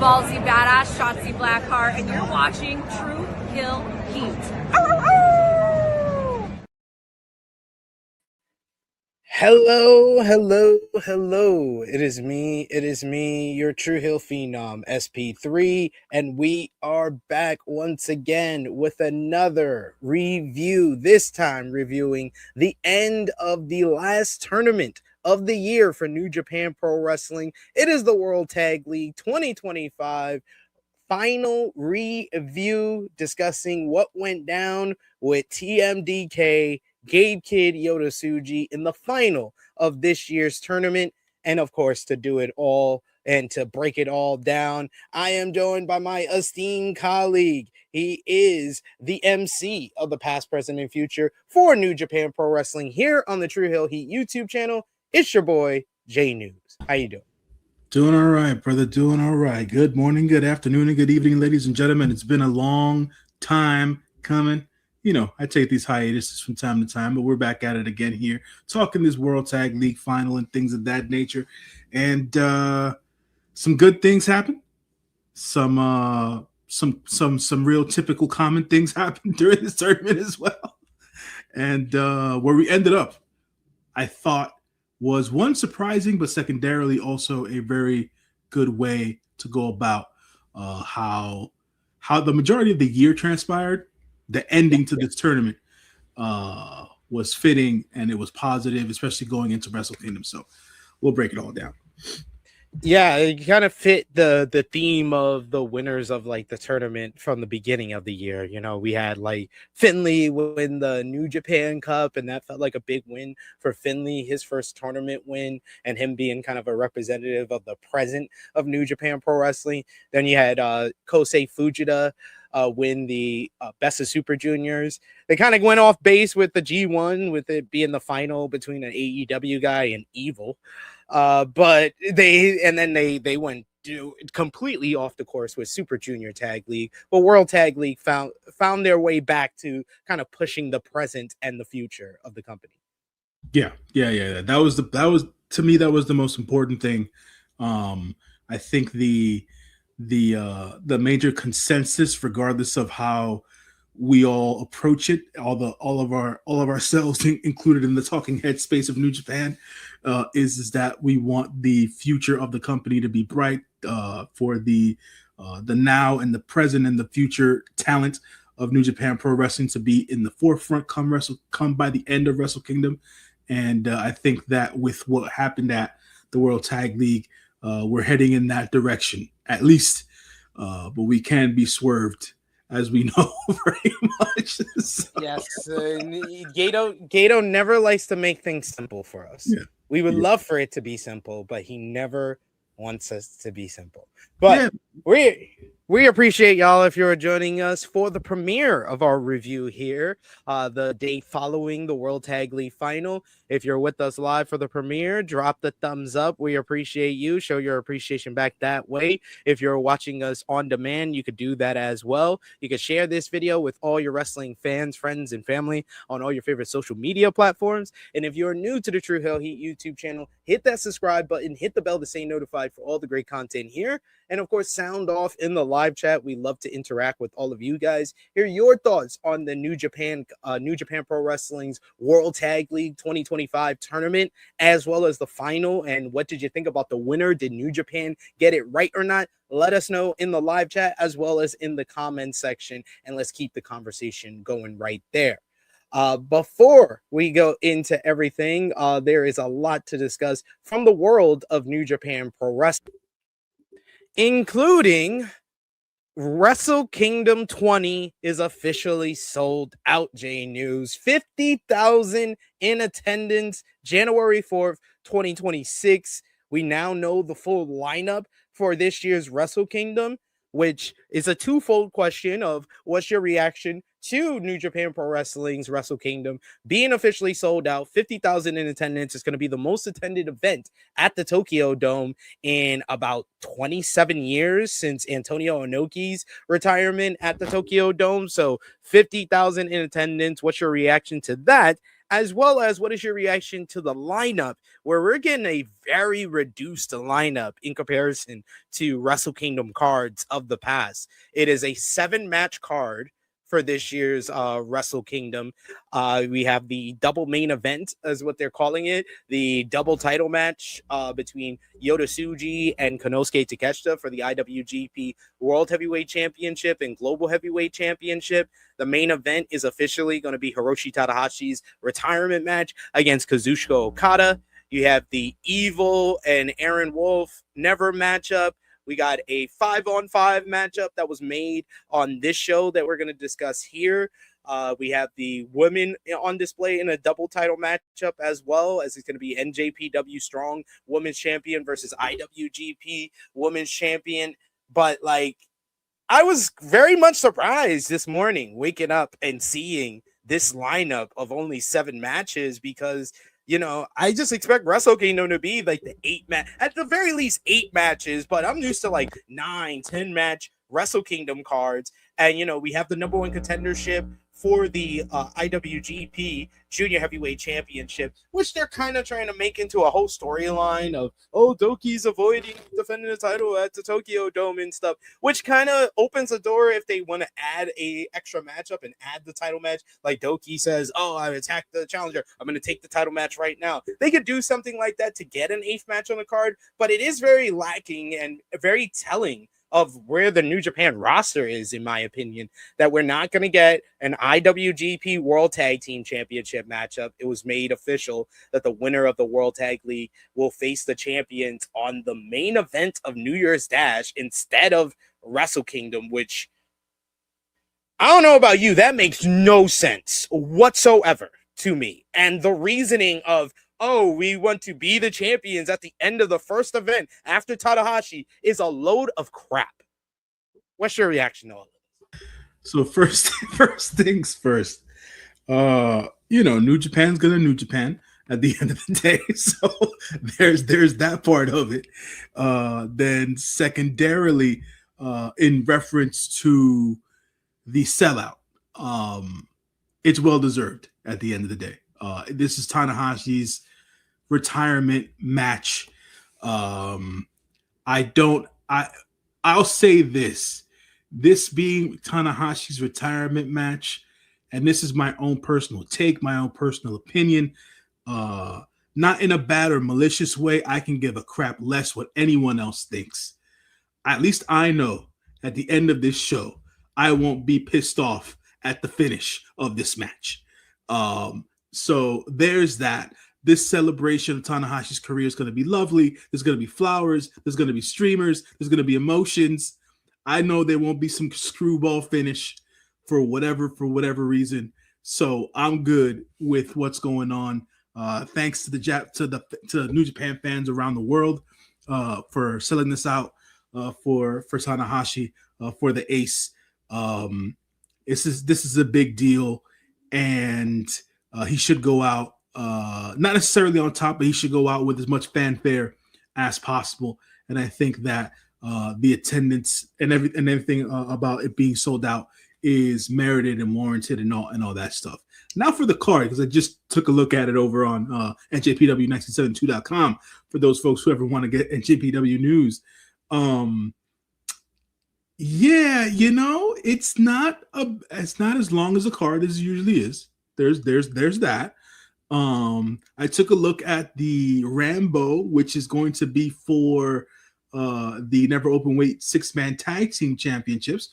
ballsy badass Shotzi Blackheart, and you're watching True Hill Heat. Hello. It is me, your True Hill Phenom, SP3, and we are back once again with another review, this time reviewing the end of the last tournament of the year for New Japan Pro Wrestling. It is the World Tag League 2025 final review, discussing what went down with TMDK Gabe Kidd Yota Tsuji in the final of this year's tournament. And of course, to do it all and to break it all down, I am joined by my esteemed colleague. He is the MC of the past, present, and future for New Japan Pro Wrestling here on the True Hill Heat YouTube channel. It's your boy, J-News. How you doing? Doing all right, brother. Doing all right. Good morning, good afternoon, and good evening, ladies and gentlemen. It's been a long time coming. You know, I take these hiatuses from time to time, but we're back at it again here, talking this World Tag League final and things of that nature. And some good things happen. Some real typical common things happen during this tournament as well. And where we ended up, I thought, was one surprising, but secondarily also a very good way to go about how the majority of the year transpired. The ending to this tournament was fitting, and it was positive, especially going into Wrestle Kingdom. So we'll break it all down. Yeah, it kind of fit the theme of the winners of like the tournament from the beginning of the year. You know, we had like Finley win the New Japan Cup, and that felt like a big win for Finley, his first tournament win, and him being kind of a representative of the present of New Japan Pro Wrestling. Then you had Kosei Fujita win the Best of Super Juniors. They kind of went off base with the G1, with it being the final between an AEW guy and Evil. But they went completely off the course with Super Junior Tag League. But World Tag League found their way back to kind of pushing the present and the future of the company. Yeah. That was to me, that was the most important thing. I think the major consensus, regardless of how we all approach it, all of ourselves included in the talking head space of New Japan, is that we want the future of the company to be bright, for the now and the present and the future talent of New Japan Pro Wrestling to be in the forefront come by the end of Wrestle Kingdom. And I think that with what happened at the World Tag League, we're heading in that direction, at least. But we can be swerved, as we know very much. So. Yes, Gato never likes to make things simple for us. Yeah. We would love for it to be simple, but he never wants us to be simple. But we appreciate y'all if you're joining us for the premiere of our review here, the day following the World Tag League final. If you're with us live for the premiere, drop the thumbs up. We appreciate you. Show your appreciation back that way. If you're watching us on demand, you could do that as well. You can share this video with all your wrestling fans, friends, and family on all your favorite social media platforms. And if you're new to the True Hill Heat YouTube channel, hit that subscribe button, hit the bell to stay notified for all the great content here. And of course, sound off in the live chat. We love to interact with all of you guys. Hear your thoughts on the New Japan Pro Wrestling's World Tag League 2025 tournament, as well as the final. And what did you think about the winner? Did New Japan get it right or not? Let us know in the live chat as well as in the comment section, and let's keep the conversation going right there. Before we go into everything, there is a lot to discuss from the world of New Japan Pro Wrestling, including Wrestle Kingdom 20 is officially sold out. J-News, 50,000 in attendance, January 4th, 2026. We now know the full lineup for this year's Wrestle Kingdom, which is a twofold question of what's your reaction to New Japan Pro Wrestling's Wrestle Kingdom being officially sold out. 50,000 in attendance. Is going to be the most attended event at the Tokyo Dome in about 27 years since Antonio Inoki's retirement at the Tokyo Dome. So 50,000 in attendance. What's your reaction to that? as well as what is your reaction to the lineup, where we're getting a very reduced lineup in comparison to Wrestle Kingdom cards of the past. It is a 7-match card for this year's Wrestle Kingdom. We have the double main event, is what they're calling it, the double title match between Yota Tsuji and Konosuke Takeshita for the IWGP World Heavyweight Championship and Global Heavyweight Championship. The main event is officially going to be Hiroshi Tanahashi's retirement match against Kazuchika Okada. You have the Evil and Aaron Wolf Never matchup. We got a 5-on-5 matchup that was made on this show that we're going to discuss here. We have the women on display in a double title matchup, as well as it's going to be NJPW Strong Women's Champion versus IWGP Women's Champion. But like, I was very much surprised this morning waking up and seeing this lineup of only 7 matches, because you know, I just expect Wrestle Kingdom to be like the 8 at the very least 8 matches, but I'm used to like 9, 10 match Wrestle Kingdom cards. And, you know, we have the number 1 contendership for the IWGP Junior Heavyweight Championship, which they're kind of trying to make into a whole storyline of, oh, Doki's avoiding defending the title at the Tokyo Dome and stuff, which kind of opens the door if they want to add a extra matchup and add the title match. Like Doki says, oh, I attacked the challenger, I'm going to take the title match right now. They could do something like that to get an 8th match on the card, but it is very lacking and very telling of where the New Japan roster is, in my opinion, that we're not going to get an IWGP World Tag Team Championship matchup. It was made official that the winner of the World Tag League will face the champions on the main event of New Year's Dash instead of Wrestle Kingdom, which, I don't know about you, that makes no sense whatsoever to me. And the reasoning of, oh, we want to be the champions at the end of the first event after Tanahashi is a load of crap. What's your reaction to all of this? So first things first, you know, New Japan's gonna New Japan at the end of the day. So there's that part of it. Then secondarily, in reference to the sellout, it's well deserved at the end of the day. This is Tanahashi's retirement match. I'll say this being Tanahashi's retirement match, and this is my own personal take, my own personal opinion, not in a bad or malicious way. I can give a crap less what anyone else thinks. At least I know at the end of this show, I won't be pissed off at the finish of this match. So there's that. This celebration of Tanahashi's career is going to be lovely. There's going to be flowers. There's going to be streamers. There's going to be emotions. I know there won't be some screwball finish for whatever reason. So I'm good with what's going on. Thanks to the New Japan fans around the world for selling this out for Tanahashi, for the ace. This is a big deal, and he should go out not necessarily on top, but he should go out with as much fanfare as possible. And I think that the attendance and everything about it being sold out is merited and warranted and all that stuff. Now for the card, because I just took a look at it over on NJPW1972.com for those folks who ever want to get NJPW news. Yeah, you know, it's not as long as a card as it usually is. There's that. I took a look at the Rambo, which is going to be for the Never Openweight 6-man tag team championships.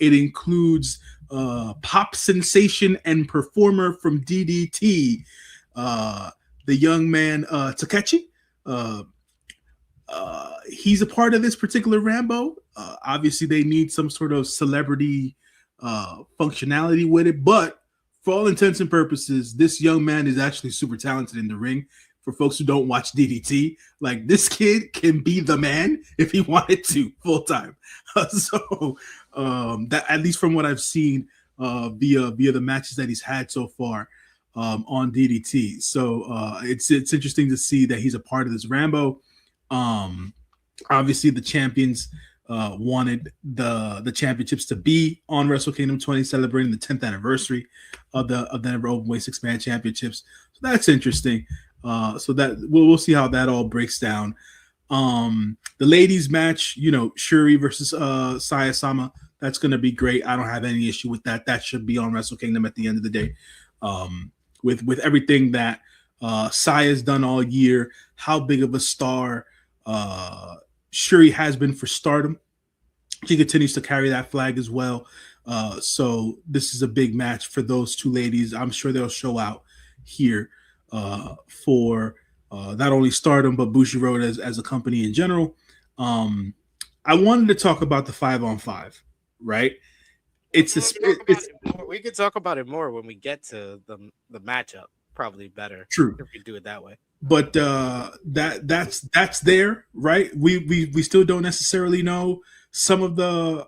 It includes pop sensation and performer from DDT, the young man Takechi. He's a part of this particular Rambo. Obviously, they need some sort of celebrity functionality with it, but for all intents and purposes, this young man is actually super talented in the ring. For folks who don't watch DDT, like, this kid can be the man if he wanted to full time. So that, at least from what I've seen via the matches that he's had so far on DDT. So it's interesting to see that he's a part of this Rambo. Obviously, the champions wanted the championships to be on Wrestle Kingdom 20, celebrating the 10th anniversary of the Never Openweight 6-man championships. So that's interesting. So that we'll see how that all breaks down. The ladies match, Shuri versus Saya Sama, that's going to be great. I don't have any issue with that. That should be on Wrestle Kingdom at the end of the day. With everything that Saya's done all year, how big of a star Shuri has been for Stardom. She continues to carry that flag as well. So this is a big match for those two ladies. I'm sure they'll show out here for not only Stardom, but Bushiroad as a company in general. I wanted to talk about the 5-on-5, right? We could talk about it more when we get to the matchup. Probably better. True. If we do it that way. But that's there, right? We still don't necessarily know some of the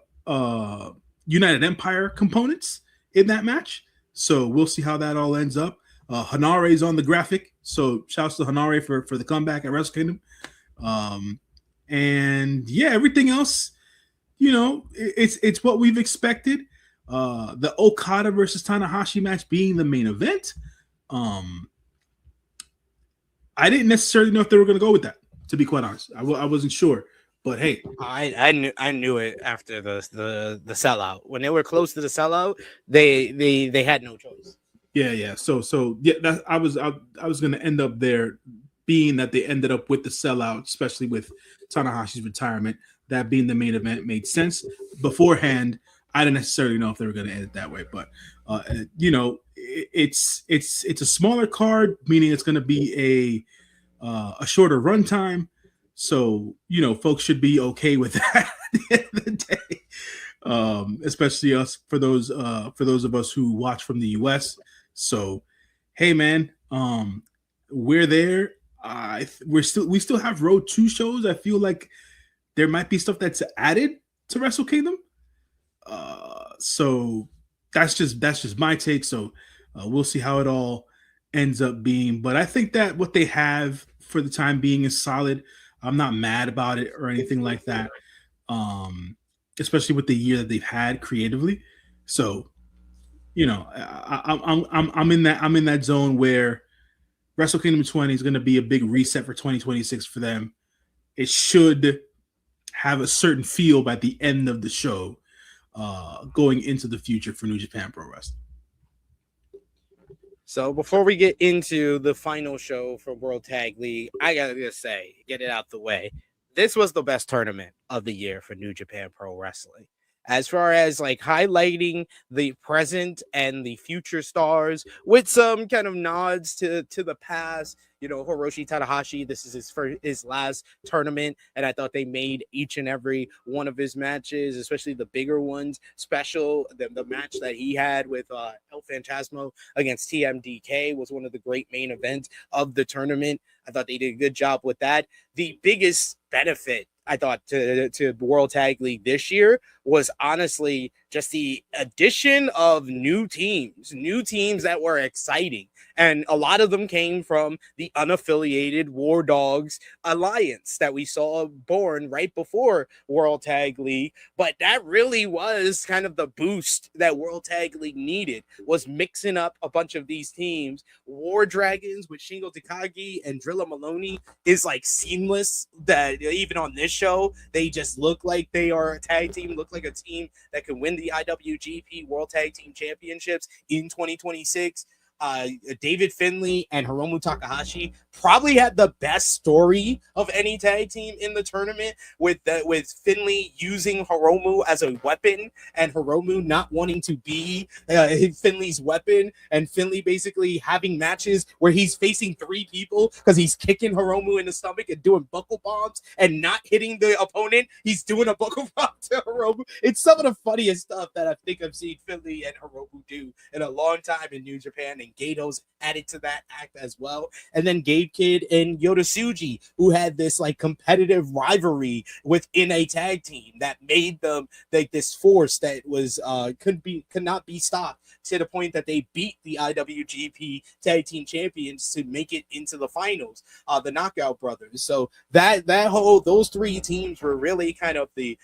United Empire components in that match. So we'll see how that all ends up. Hanare is on the graphic, so shouts to Hanare for the comeback at Wrestle Kingdom. And yeah, everything else, it's what we've expected. The Okada versus Tanahashi match being the main event. I didn't necessarily know if they were going to go with that, to be quite honest. I wasn't sure, but hey, I knew it after the sellout. When they were close to the sellout, they had no choice. Yeah. So yeah, that I was going to end up there, being that they ended up with the sellout, especially with Tanahashi's retirement. That being the main event made sense. Beforehand, I didn't necessarily know if they were going to end it that way, but it's a smaller card, meaning it's going to be a shorter runtime. So folks should be okay with that at the end of the day, especially us for those of us who watch from the US. So hey man, we're there. We still have Road 2 shows. I feel like there might be stuff that's added to Wrestle Kingdom. So that's just my take. So we'll see how it all ends up being. But I think that what they have for the time being is solid. I'm not mad about it or anything like that. Especially with the year that they've had creatively. So, I'm in that zone where Wrestle Kingdom 20 is going to be a big reset for 2026 for them. It should have a certain feel by the end of the show, going into the future for New Japan Pro Wrestling. So before we get into the final show for World Tag League, I gotta just say, get it out the way. This was the best tournament of the year for New Japan Pro Wrestling. As far as highlighting the present and the future stars with some kind of nods to the past, Hiroshi Tanahashi, this is his last tournament, and I thought they made each and every one of his matches, especially the bigger ones, special. The match that he had with El Phantasmo against TMDK was one of the great main events of the tournament. I thought they did a good job with that. The biggest benefit, I thought, to World Tag League this year was honestly just the addition of new teams that were exciting. And a lot of them came from the unaffiliated War Dogs alliance that we saw born right before World Tag League. But that really was kind of the boost that World Tag League needed, was mixing up a bunch of these teams. War Dragons with Shingo Takagi and Drilla Maloney is seamless, that even on this show, they just look like they are a tag team, look like a team that can win the IWGP World Tag Team Championships in 2026. David Finlay and Hiromu Takahashi probably had the best story of any tag team in the tournament, with Finlay using Hiromu as a weapon and Hiromu not wanting to be Finlay's weapon, and Finlay basically having matches where he's facing 3 people because he's kicking Hiromu in the stomach and doing buckle bombs and not hitting the opponent. He's doing a buckle bomb to Hiromu. It's some of the funniest stuff that I think I've seen Finlay and Hiromu do in a long time in New Japan, and and Gato's added to that act as well. And then Gabe Kidd and Yota Tsuji, who had this like competitive rivalry within a tag team that made them like this force that was could not be stopped, to the point that they beat the IWGP Tag Team Champions to make it into the finals, the Knockout Brothers. So those three teams were really kind of the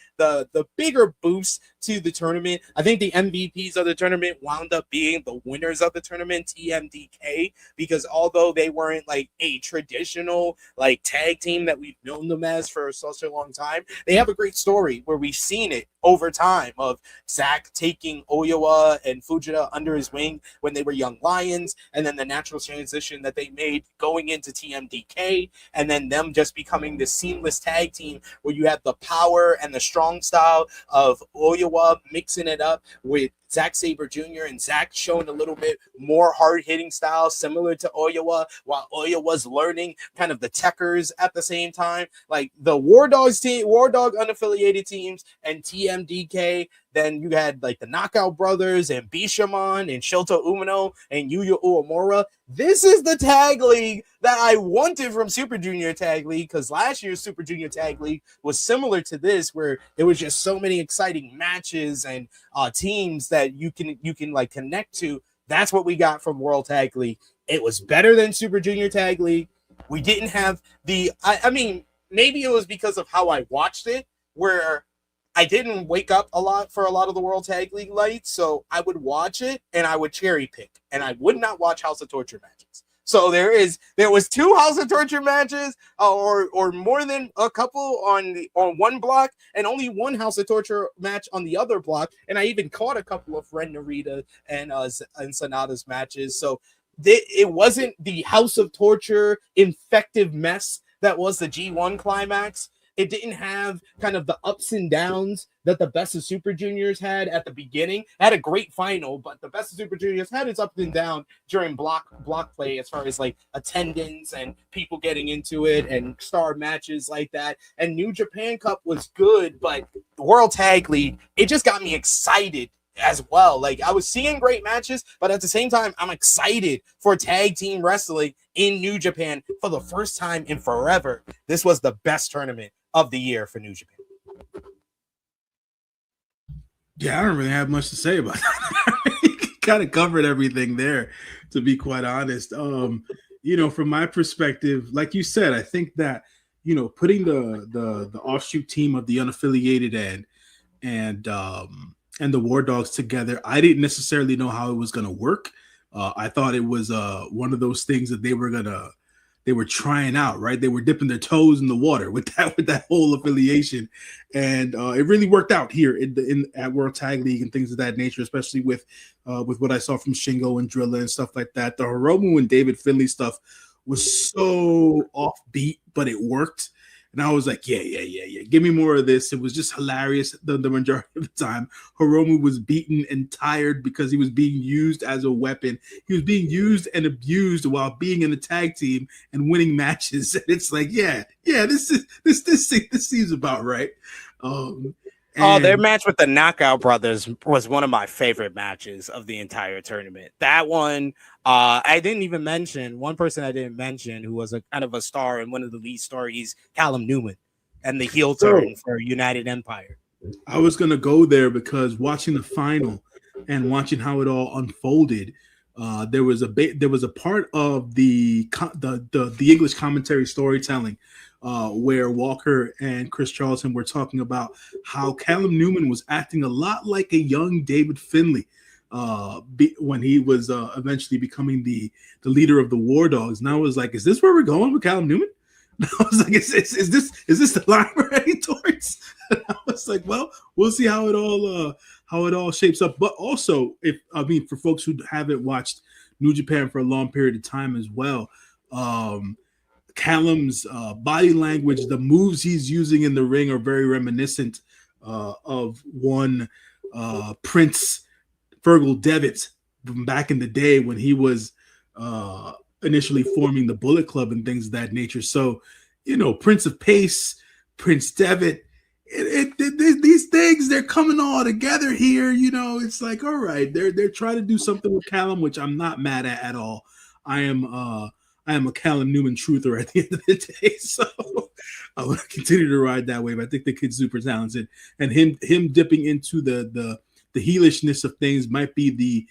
bigger boost to the tournament. I think the MVPs of the tournament wound up being the winners of the tournament, TMDK, because although they weren't like a traditional like tag team that we've known them as for such a long time, they have a great story where we've seen it over time of Zack taking Oiwa and Fujita under his wing when they were young lions, and then the natural transition that they made going into TMDK, and then them just becoming this seamless tag team where you have the power and the strong style of Oiwa mixing it up with Zack Sabre Jr. and Zack showing a little bit more hard-hitting style similar to Oiwa, while Oiwa's learning kind of the techers at the same time. Like the War Dog unaffiliated teams and TMDK. Then you had like the Knockout Brothers and Bishamon and Shota Umino and Yuya Uemura. This is the tag league that I wanted from Super Junior Tag League, because last year's Super Junior Tag League was similar to this, where it was just so many exciting matches and teams that you can like connect to. That's what we got from World Tag League. It was better than Super Junior Tag League. We didn't have I mean, maybe it was because of how I watched it, where I didn't wake up a lot for a lot of the World Tag League lights, so I would watch it and I would cherry pick, and I would not watch House of Torture matches. So there was 2 House of Torture matches, or more than a couple on one block, and only 1 House of Torture match on the other block. And I even caught a couple of Ren Narita and Sonata's matches. So it wasn't the House of Torture infective mess that was the G1 climax. It didn't have kind of the ups and downs that the Best of Super Juniors had at the beginning. It had a great final, but the Best of Super Juniors had its ups and downs during block play, as far as like attendance and people getting into it and star matches like that. And New Japan Cup was good, but the World Tag League, it just got me excited as well. Like, I was seeing great matches, but at the same time, I'm excited for tag team wrestling in New Japan for the first time in forever. This was the best tournament of the year for New Japan. Yeah, I don't really have much to say about that. Kind of covered everything there, to be quite honest. From my perspective, like you said, I think that, putting the offshoot team of the unaffiliated and the War Dogs together, I didn't necessarily know how it was going to work. I thought it was one of those things that they were trying out, right? They were dipping their toes in the water with that whole affiliation, and it really worked out here at World Tag League and things of that nature, especially with what I saw from Shingo and Drilla and stuff like that. The Hiromu and David Finlay stuff was so offbeat, but it worked. And I was like, yeah. Give me more of this. It was just hilarious the majority of the time. Hiromu was beaten and tired because he was being used as a weapon. He was being used and abused while being in the tag team and winning matches. And it's like, this seems about right. Their match with the Knockout Brothers was one of my favorite matches of the entire tournament. That one, I didn't even mention one person I didn't mention who was a kind of a star and one of the lead stories, Callum Newman, and the heel turn for United Empire. I was gonna go there because watching the final and watching how it all unfolded, there was a part of the English commentary storytelling where Walker and Chris Charlton were talking about how Callum Newman was acting a lot like a young David Finlay when he was eventually becoming the leader of the War Dogs. And I was like, is this where we're going with Callum Newman? And I was like, is this the line we're heading towards? And I was like, well, we'll see how it all shapes up. But also, for folks who haven't watched New Japan for a long period of time as well, Callum's body language, the moves he's using in the ring are very reminiscent of one Prince Fergal Devitt from back in the day when he was initially forming the Bullet Club and things of that nature. So, Prince of Pace, Prince Devitt, these these things, they're coming all together here. It's like, all right, they're trying to do something with Callum, which I'm not mad at all. I am a Callum Newman truther at the end of the day, so I want to continue to ride that wave. I think the kid's super talented, and him dipping into the heelishness of things might be the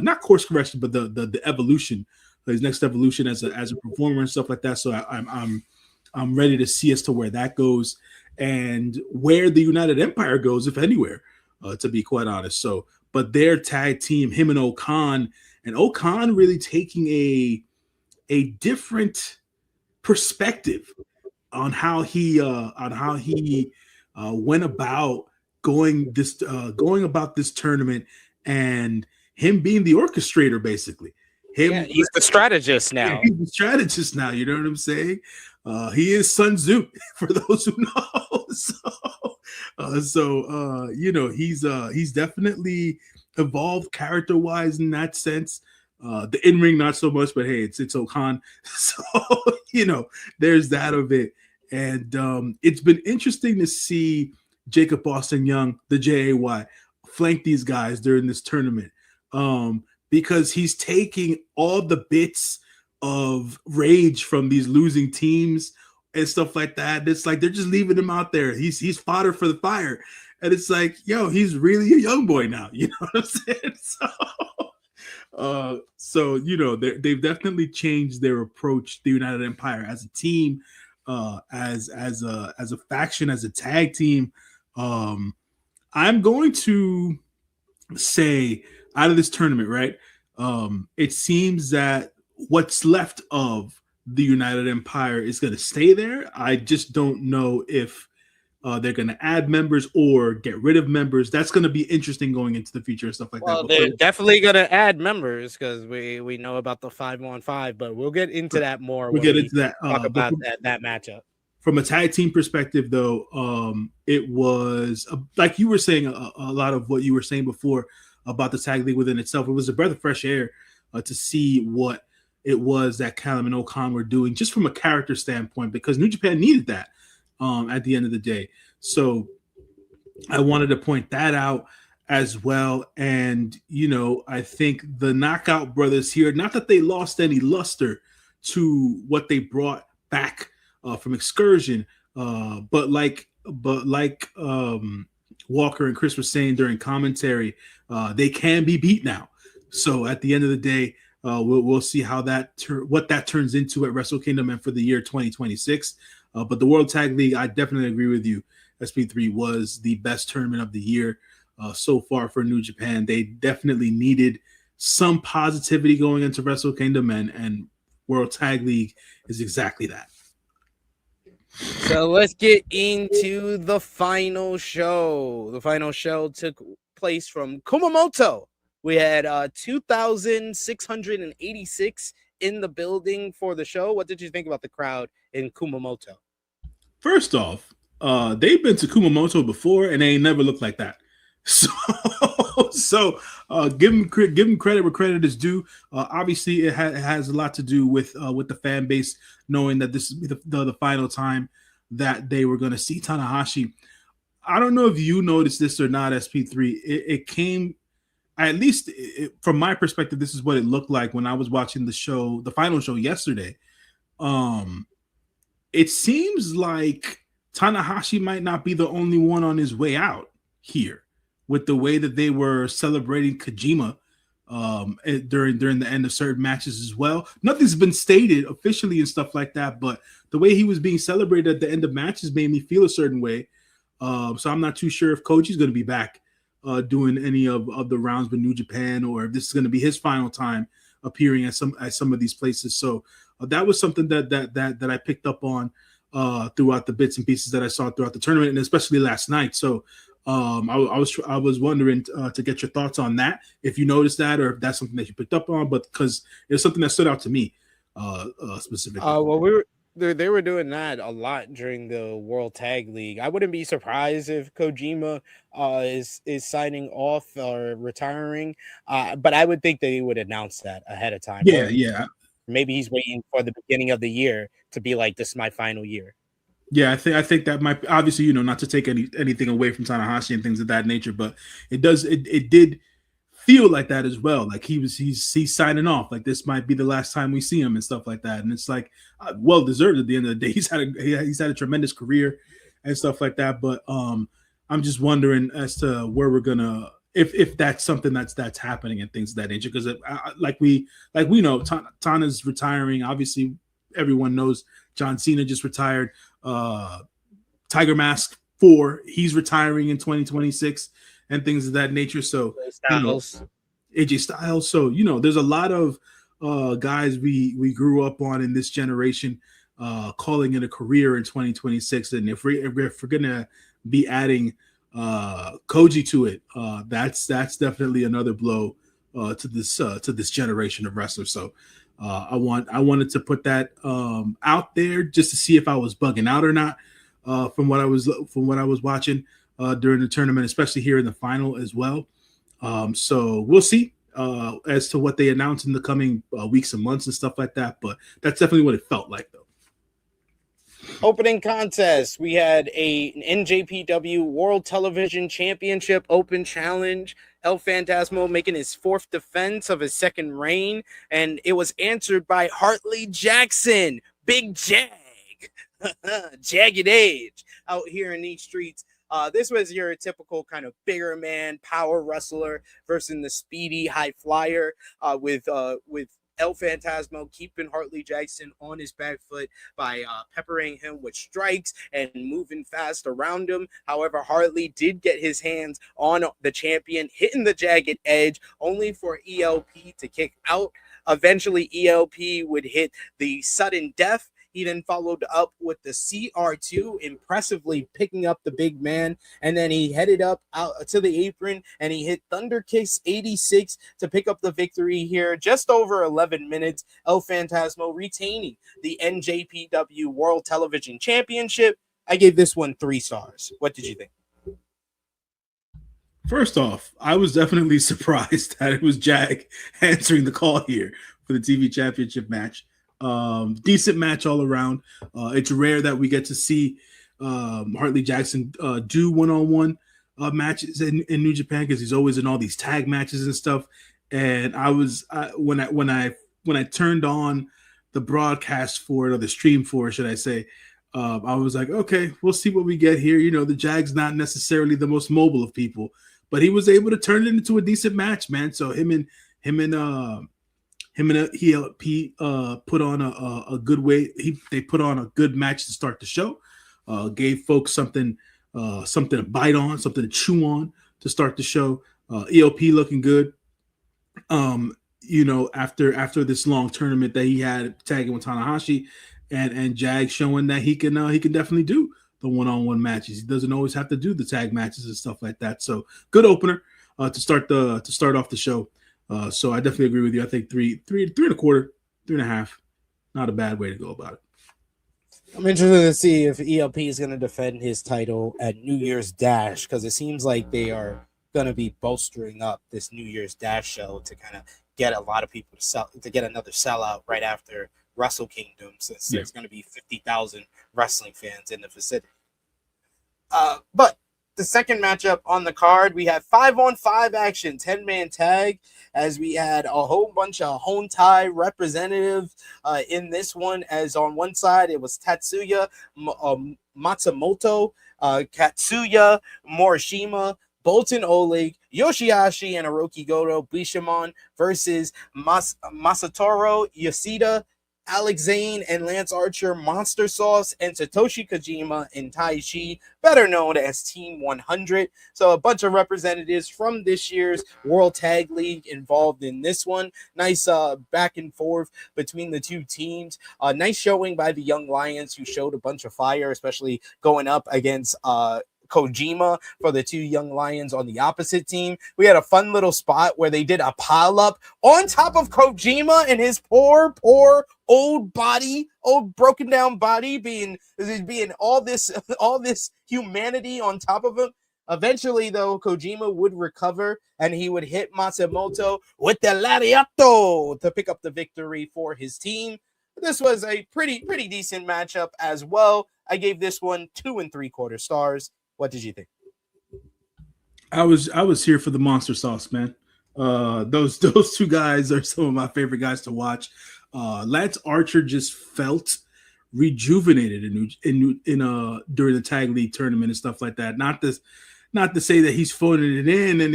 not course correction, but the evolution, his next evolution as a performer and stuff like that. So I'm ready to see as to where that goes and where the United Empire goes, if anywhere, to be quite honest. So, but their tag team, him and Okan really taking a different perspective on how he went about going about this tournament, and him being the orchestrator, basically. He's the strategist now. Yeah, he's the strategist now. You know what I'm saying? He is Sun Tzu, for those who know. So he's definitely evolved character-wise in that sense. The in-ring, not so much, but hey, it's Okan. So, there's that of it. And it's been interesting to see Jacob Austin Young, the JAY, flank these guys during this tournament. Because he's taking all the bits of rage from these losing teams and stuff like that. It's like they're just leaving him out there. He's fodder for the fire. And it's like, yo, he's really a young boy now. You know what I'm saying? So they've definitely changed their approach to the United Empire as a team, as a faction, as a tag team. I'm going to say, out of this tournament, right? It seems that what's left of the United Empire is going to stay there. I just don't know if they're going to add members or get rid of members. That's going to be interesting going into the future and stuff like that. Well, they're definitely going to add members because we know about the 5-on-5, but we'll get into that more. We'll get into that. Talk about that matchup. From a tag team perspective, though, it was like you were saying a lot of what you were saying before about the tag league within itself. It was a breath of fresh air to see what it was that Callum and Okan were doing, just from a character standpoint, because New Japan needed that at the end of the day. So I wanted to point that out as well. And, I think the Knockout Brothers here, not that they lost any luster to what they brought back from Excursion, but like Walker and Chris were saying during commentary, they can be beat now. So at the end of the day, we'll see how what that turns into at Wrestle Kingdom and for the year 2026. But the World Tag League, I definitely agree with you. SP3 was the best tournament of the year so far for New Japan. They definitely needed some positivity going into Wrestle Kingdom, and World Tag League is exactly that. So let's get into the final show. The final show took place from Kumamoto. We had 2,686 in the building for the show. What did you think about the crowd in Kumamoto? First off, they've been to Kumamoto before, and they ain't never looked like that. So give them credit where credit is due. Obviously, it has a lot to do with the fan base knowing that this is the final time that they were going to see Tanahashi. I don't know if you noticed this or not, SP3. It came, at least from my perspective, this is what it looked like when I was watching the final show yesterday. It seems like Tanahashi might not be the only one on his way out here, with the way that they were celebrating Kojima during the end of certain matches as well. Nothing's been stated officially and stuff like that, but the way he was being celebrated at the end of matches made me feel a certain way. So I'm not too sure if Koji's going to be back doing any of the rounds with New Japan, or if this is going to be his final time appearing at some of these places. So that was something that I picked up on throughout the bits and pieces that I saw throughout the tournament, and especially last night. So I was wondering to get your thoughts on that, if you noticed that, or if that's something that you picked up on, but because it's something that stood out to me specifically. Well, they were doing that a lot during the World Tag League. I wouldn't be surprised if Kojima is signing off or retiring, but I would think they would announce that ahead of time. Yeah. Maybe he's waiting for the beginning of the year to be like, this is my final year. Yeah, I think that might obviously, not to take anything away from Tanahashi and things of that nature, but it did feel like that as well. Like he's signing off. Like this might be the last time we see him and stuff like that. And it's like well deserved at the end of the day. He's had a tremendous career and stuff like that. But I'm just wondering as to where we're gonna if that's something that's happening and things of that nature. Because like we know, Tana's retiring. Obviously, everyone knows John Cena just retired. Tiger Mask 4, he's retiring in 2026 and things of that nature. So AJ Styles. So there's a lot of guys we grew up on in this generation calling it a career in 2026. And if we're gonna be adding Koji to it, that's definitely another blow to this generation of wrestlers. So I wanted to put that out there just to see if I was bugging out or not from what I was watching during the tournament, especially here in the final as well. So we'll see as to what they announce in the coming weeks and months and stuff like that. But that's definitely what it felt like, though. Opening contest, we had an NJPW World Television Championship Open Challenge. El Phantasmo making his 4th defense of his 2nd reign, and it was answered by Hartley Jackson, Big Jag, Jagged Edge, out here in these streets. This was your typical kind of bigger man power wrestler versus the speedy high flyer with El Phantasmo keeping Hartley Jackson on his back foot by peppering him with strikes and moving fast around him. However, Hartley did get his hands on the champion, hitting the Jagged Edge, only for ELP to kick out. Eventually, ELP would hit the sudden death. He then followed up with the CR2, impressively picking up the big man. And then he headed up out to the apron and he hit Thunder Kicks 86 to pick up the victory here. Just over 11 minutes, El Phantasmo retaining the NJPW World Television Championship. I gave this one 3 stars. What did you think? First off, I was definitely surprised that it was Jag answering the call here for the TV championship match. Decent match all around. It's rare that we get to see Hartley Jackson do one-on-one matches in New Japan, because he's always in all these tag matches and stuff. And when I turned on the broadcast for it, or the stream for it, should I say, I was like, okay, we'll see what we get here. The Jag's not necessarily the most mobile of people, but he was able to turn it into a decent match, man. So him and ELP put on a good way. They put on a good match to start the show. Gave folks something to bite on, something to chew on to start the show. ELP looking good. After this long tournament that he had tagging with Tanahashi, and Jag showing that he can definitely do the one-on-one matches. He doesn't always have to do the tag matches and stuff like that. So good opener to start off the show. So I definitely agree with you. I think 3.25, 3.5, not a bad way to go about it. I'm interested to see if ELP is going to defend his title at New Year's Dash, because it seems like they are going to be bolstering up this New Year's Dash show to kind of get a lot of people to get another sellout right after Wrestle Kingdom, since there's going to be 50,000 wrestling fans in the vicinity. But the second matchup on the card, we had 5-on-5 action, 10-man tag, as we had a whole bunch of Hontai representatives in this one. As on one side, it was Tatsuya Matsumoto, Katsuya Morishima, Bolton Oleg, Yoshihashi, and Hiroki Goto Bishamon versus Masatoru Yoshida, Alex Zane and Lance Archer, Monster Sauce, and Satoshi Kojima and Taichi, better known as Team 100. So a bunch of representatives from this year's World Tag League involved in this one. Nice back and forth between the two teams. Nice showing by the Young Lions, who showed a bunch of fire, especially going up against Kojima for the two Young Lions on the opposite team. We had a fun little spot where they did a pile up on top of Kojima and his poor old broken down body, being all this humanity on top of him. Eventually, though, Kojima would recover and he would hit Matsumoto with the lariato to pick up the victory for his team. this was a pretty decent matchup as well. I gave this one 2 3/4 stars. What did you think? I was here for the monster sauce, man. Those two guys are some of my favorite guys to watch. Lance Archer just felt rejuvenated in during the tag league tournament and stuff like that. Not to say that he's phoning it in and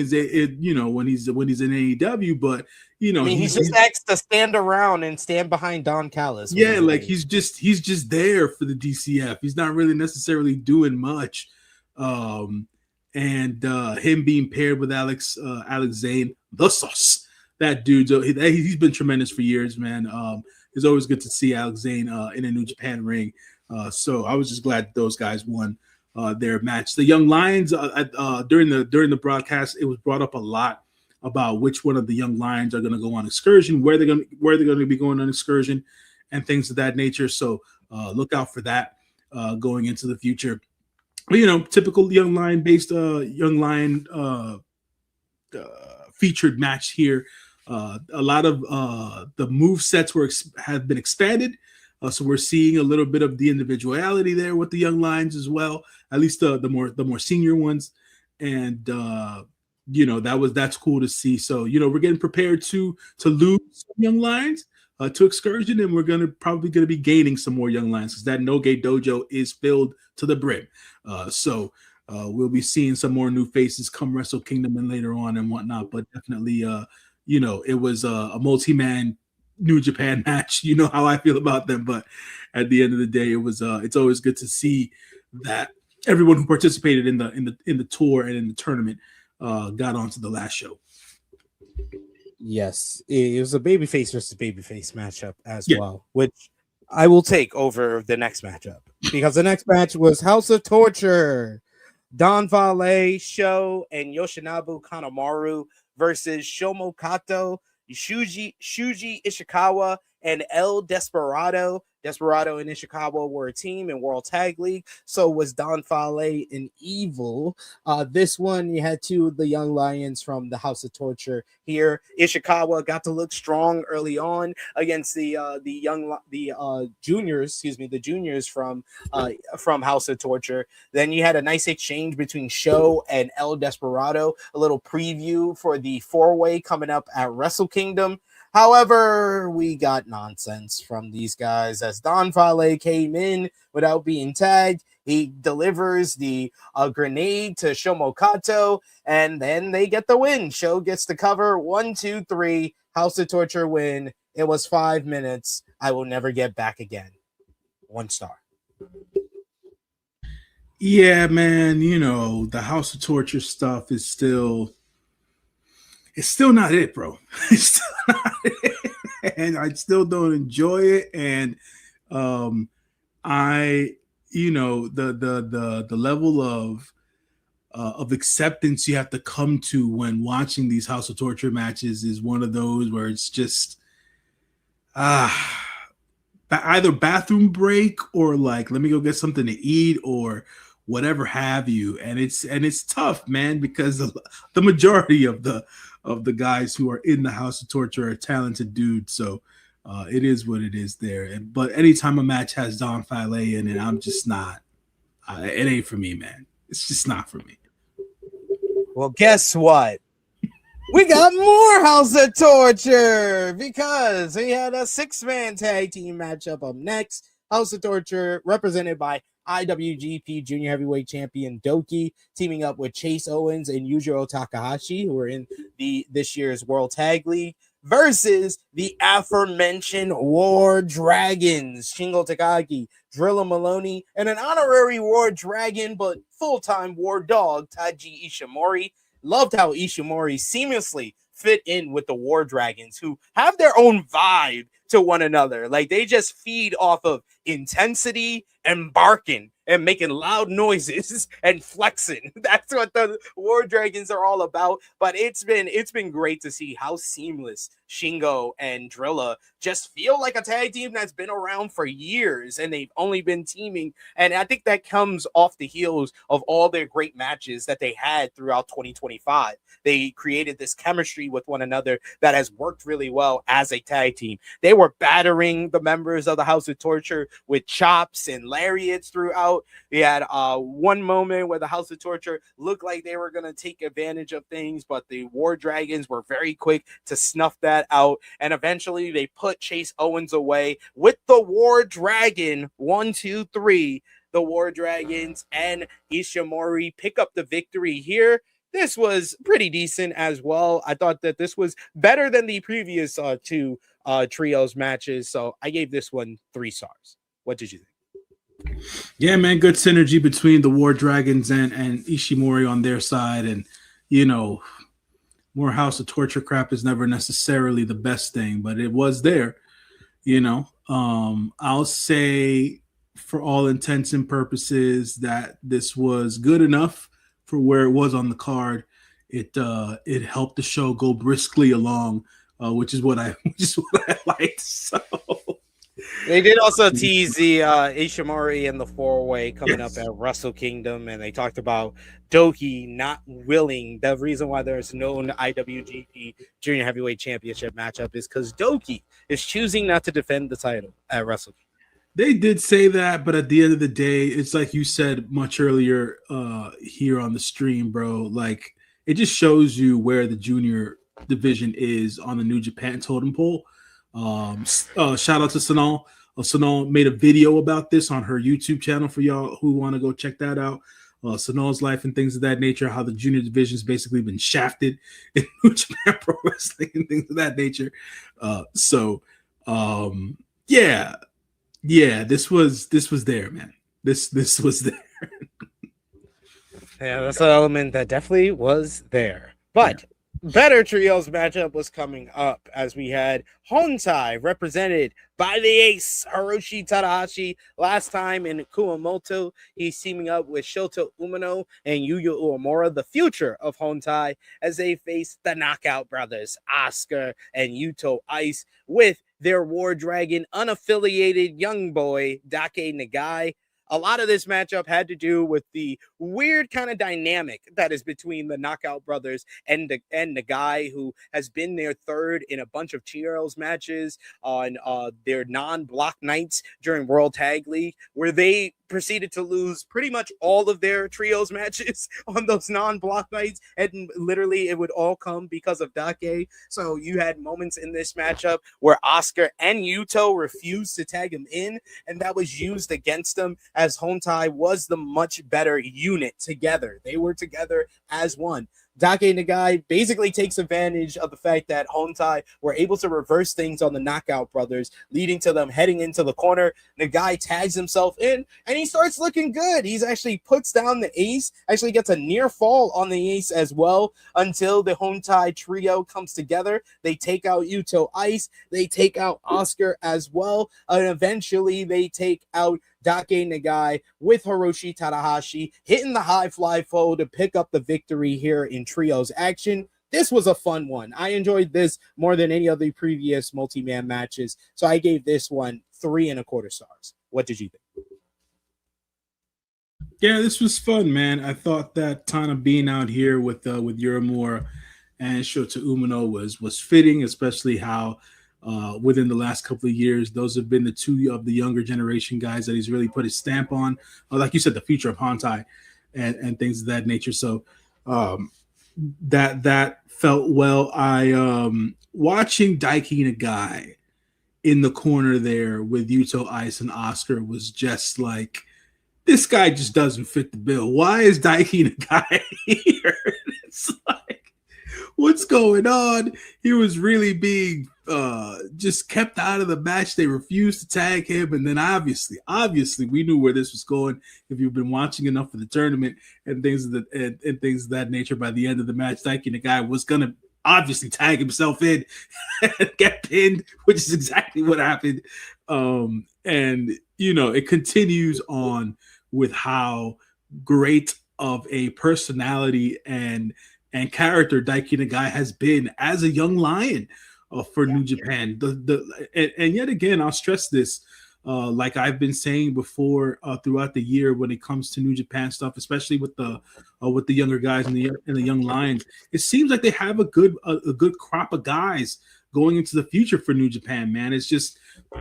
when he's in AEW, but he's just asked to stand around and stand behind Don Callis. Yeah, like he's just there for the DCF. He's not really necessarily doing much. And him being paired with Alex Zane, the sauce. That dude, he's been tremendous for years, man. It's always good to see Alex Zane in a New Japan ring. So I was just glad those guys won their match. The Young Lions, during the broadcast, it was brought up a lot about which one of the Young Lions are going to go on excursion, where they're going to be going on excursion, and things of that nature. So look out for that going into the future. But, typical Young Lion based Young Lion featured match here. A lot of the move sets have been expanded, so we're seeing a little bit of the individuality there with the Young Lions as well. At least the more senior ones, and that's cool to see. So we're getting prepared to lose some Young Lions to excursion, and we're probably gonna be gaining some more Young Lions because that No-Gate Dojo is filled to the brim. So we'll be seeing some more new faces come Wrestle Kingdom and later on and whatnot. But definitely, it was a multi-man New Japan match. You know how I feel about them, but at the end of the day, it's always good to see that everyone who participated in the tour and in the tournament got onto the last show. Yes, it was a babyface versus babyface matchup as well, which I will take over the next matchup because the next match was House of Torture. Don Vale, Sho, and Yoshinobu Kanemaru versus Shomo Kato, Shuji Ishikawa, and El Desperado. Desperado and Ishikawa were a team in World Tag League. So was Don Fale and Evil. This one, you had two of the Young Lions from the House of Torture here. Ishikawa got to look strong early on against the juniors from House of Torture. Then you had a nice exchange between Sho and El Desperado. A little preview for the 4-way coming up at Wrestle Kingdom. However, we got nonsense from these guys as Don Fale came in without being tagged. He delivers the grenade to Shomo Kato, and then they get the win. Sho gets the cover. 1, 2, 3. House of Torture win. It was 5 minutes. I will never get back again. 1 star. Yeah, man. The House of Torture stuff is still... It's still not it, bro. It's still not it. And I still don't enjoy it. And the level of acceptance you have to come to when watching these House of Torture matches is one of those where it's just either bathroom break or like, let me go get something to eat or whatever have you. And it's tough, man, because the majority of the guys who are in the House of Torture are talented dudes. So it is what it is there. But anytime a match has Don Fale in it, I'm just not. It ain't for me, man. It's just not for me. Well, guess what? We got more House of Torture because we had a 6-man tag team matchup up next. House of Torture represented by IWGP Junior Heavyweight Champion Doki, teaming up with Chase Owens and Yujiro Takahashi, who are in this year's World Tag League, versus the aforementioned War Dragons, Shingo Takagi, Drilla Maloney, and an honorary War Dragon, but full-time War Dog, Taiji Ishimori. Loved how Ishimori seamlessly fit in with the War Dragons, who have their own vibe to one another. Like, they just feed off of intensity and barking and making loud noises and flexing. That's what the War Dragons are all about. But it's been great to see how seamless Shingo and Drilla just feel like a tag team that's been around for years, and they've only been teaming. And I think that comes off the heels of all their great matches that they had throughout 2025. They created this chemistry with one another that has worked really well as a tag team. They were battering the members of the House of Torture with chops and lariats throughout. We had one moment where the House of Torture looked like they were going to take advantage of things, but the War Dragons were very quick to snuff that out. And eventually they put Chase Owens away with the War Dragon 1, 2, 3. The War Dragons and Ishimori pick up the victory here. This was pretty decent as well. I thought that this was better than the previous two trios matches. So I gave this one 3 stars. What did you think? Yeah, man, good synergy between the War Dragons and Ishimori on their side. And, you know, more House of Torture crap is never necessarily the best thing, but it was there, you know. I'll say for all intents and purposes that this was good enough for where it was on the card. It helped the show go briskly along, which is what I liked. So they did also tease the Ishimori and the 4-way coming up at Wrestle Kingdom, and they talked about Doki not willing. The reason why there's no IWGP Junior Heavyweight Championship matchup is because Doki is choosing not to defend the title at Wrestle Kingdom. They did say that, but at the end of the day, it's like you said much earlier here on the stream, bro. Like, it just shows you where the junior division is on the New Japan totem pole. Shout out to Sanal. Sanal made a video about this on her YouTube channel for y'all who want to go check that out. Sanal's life and things of that nature, how the junior division has basically been shafted in New Japan Pro Wrestling and things of that nature. Yeah, this was there, man. This was there. Yeah, that's an element that definitely was there. But better trios matchup was coming up as we had Hontai represented by the ace Hiroshi Tanahashi. Last time in Kumamoto, he's teaming up with Shota Umino and Yuya Uemura, the future of Hontai, as they face the Knockout Brothers, Asuka and Yuto Ice, with their War Dragon unaffiliated young boy, Dake Nagai. A lot of this matchup had to do with the weird kind of dynamic that is between the Knockout Brothers and the guy who has been their third in a bunch of trios matches on their non-block nights during World Tag League, where they proceeded to lose pretty much all of their trios matches on those non-block nights, and literally it would all come because of Dake. So you had moments in this matchup where Asuka and Yuto refused to tag him in, and that was used against them, as Hontai was the much better unit together. They were together as one. Dake Nagai basically takes advantage of the fact that Hontai were able to reverse things on the Knockout Brothers, leading to them heading into the corner. Nagai tags himself in, and he starts looking good. He's actually puts down the ace, actually gets a near fall on the ace as well, until the Hontai trio comes together. They take out Yuto Ice, they take out Oscar as well, and eventually they take out Dake Nagai with Hiroshi Tanahashi, hitting the high fly foe to pick up the victory here in trios action. This was a fun one. I enjoyed this more than any of the previous multi-man matches, so I gave this one 3.25 stars. What did you think? Yeah, this was fun, man. I thought that Tana being out here with Uemura and Shota Umino was fitting, especially how within the last couple of years, those have been the two of the younger generation guys that he's really put his stamp on. Like you said, the future of Hontai and things of that nature. So that felt well. I watching Dake Nagai in the corner there with Yuto Ice and Oscar was just like, this guy just doesn't fit the bill. Why is Dake Nagai here? It's like, what's going on? He was really being just kept out of the match. They refused to tag him, and then obviously we knew where this was going. If you've been watching enough of the tournament and things of that nature, by the end of the match, Dake Nagai was gonna obviously tag himself in and get pinned, which is exactly what happened. And it continues on with how great of a personality and character Daiki Nagai has been as a young lion for New Japan. And yet again, I'll stress this, like I've been saying before throughout the year, when it comes to New Japan stuff, especially with the younger guys and the young lions, it seems like they have a good crop of guys going into the future for New Japan. Man, it's just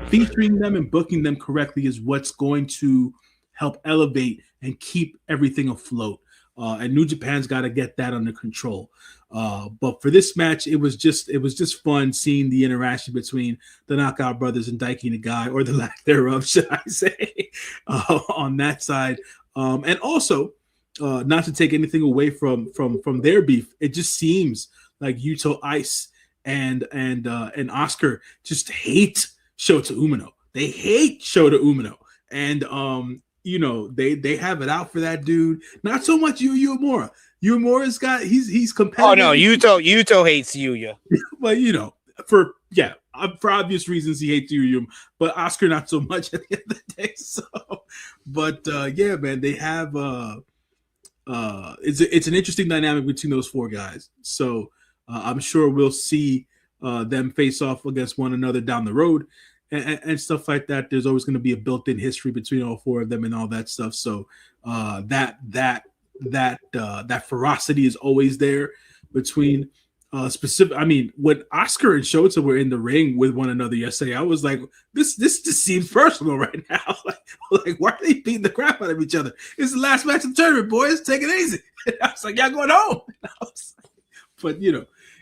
featuring them and booking them correctly is what's going to help elevate and keep everything afloat. And New Japan's got to get that under control. But for this match, it was just fun seeing the interaction between the Knockout Brothers and Daiki Nagai, or the lack thereof, should I say, on that side. And also, not to take anything away from their beef, it just seems like Yuto Ice and Oscar just hate Shota Umino. They hate Shota Umino, and they have it out for that dude. Not so much Uemura. Uemura's got he's competitive. Oh no, Yuto hates Yuya. But for obvious reasons he hates Yuya, but Oscar not so much at the end of the day. So, but yeah, man, they have it's an interesting dynamic between those four guys. So I'm sure we'll see them face off against one another down the road. And stuff like that. There's always going to be a built-in history between all four of them and all that stuff. So that ferocity is always there between specific. I mean, when Oscar and Shota were in the ring with one another yesterday, I was like, this just seems personal right now. like why are they beating the crap out of each other? It's the last match of the tournament, boys. Take it easy. I was like, y'all going home. But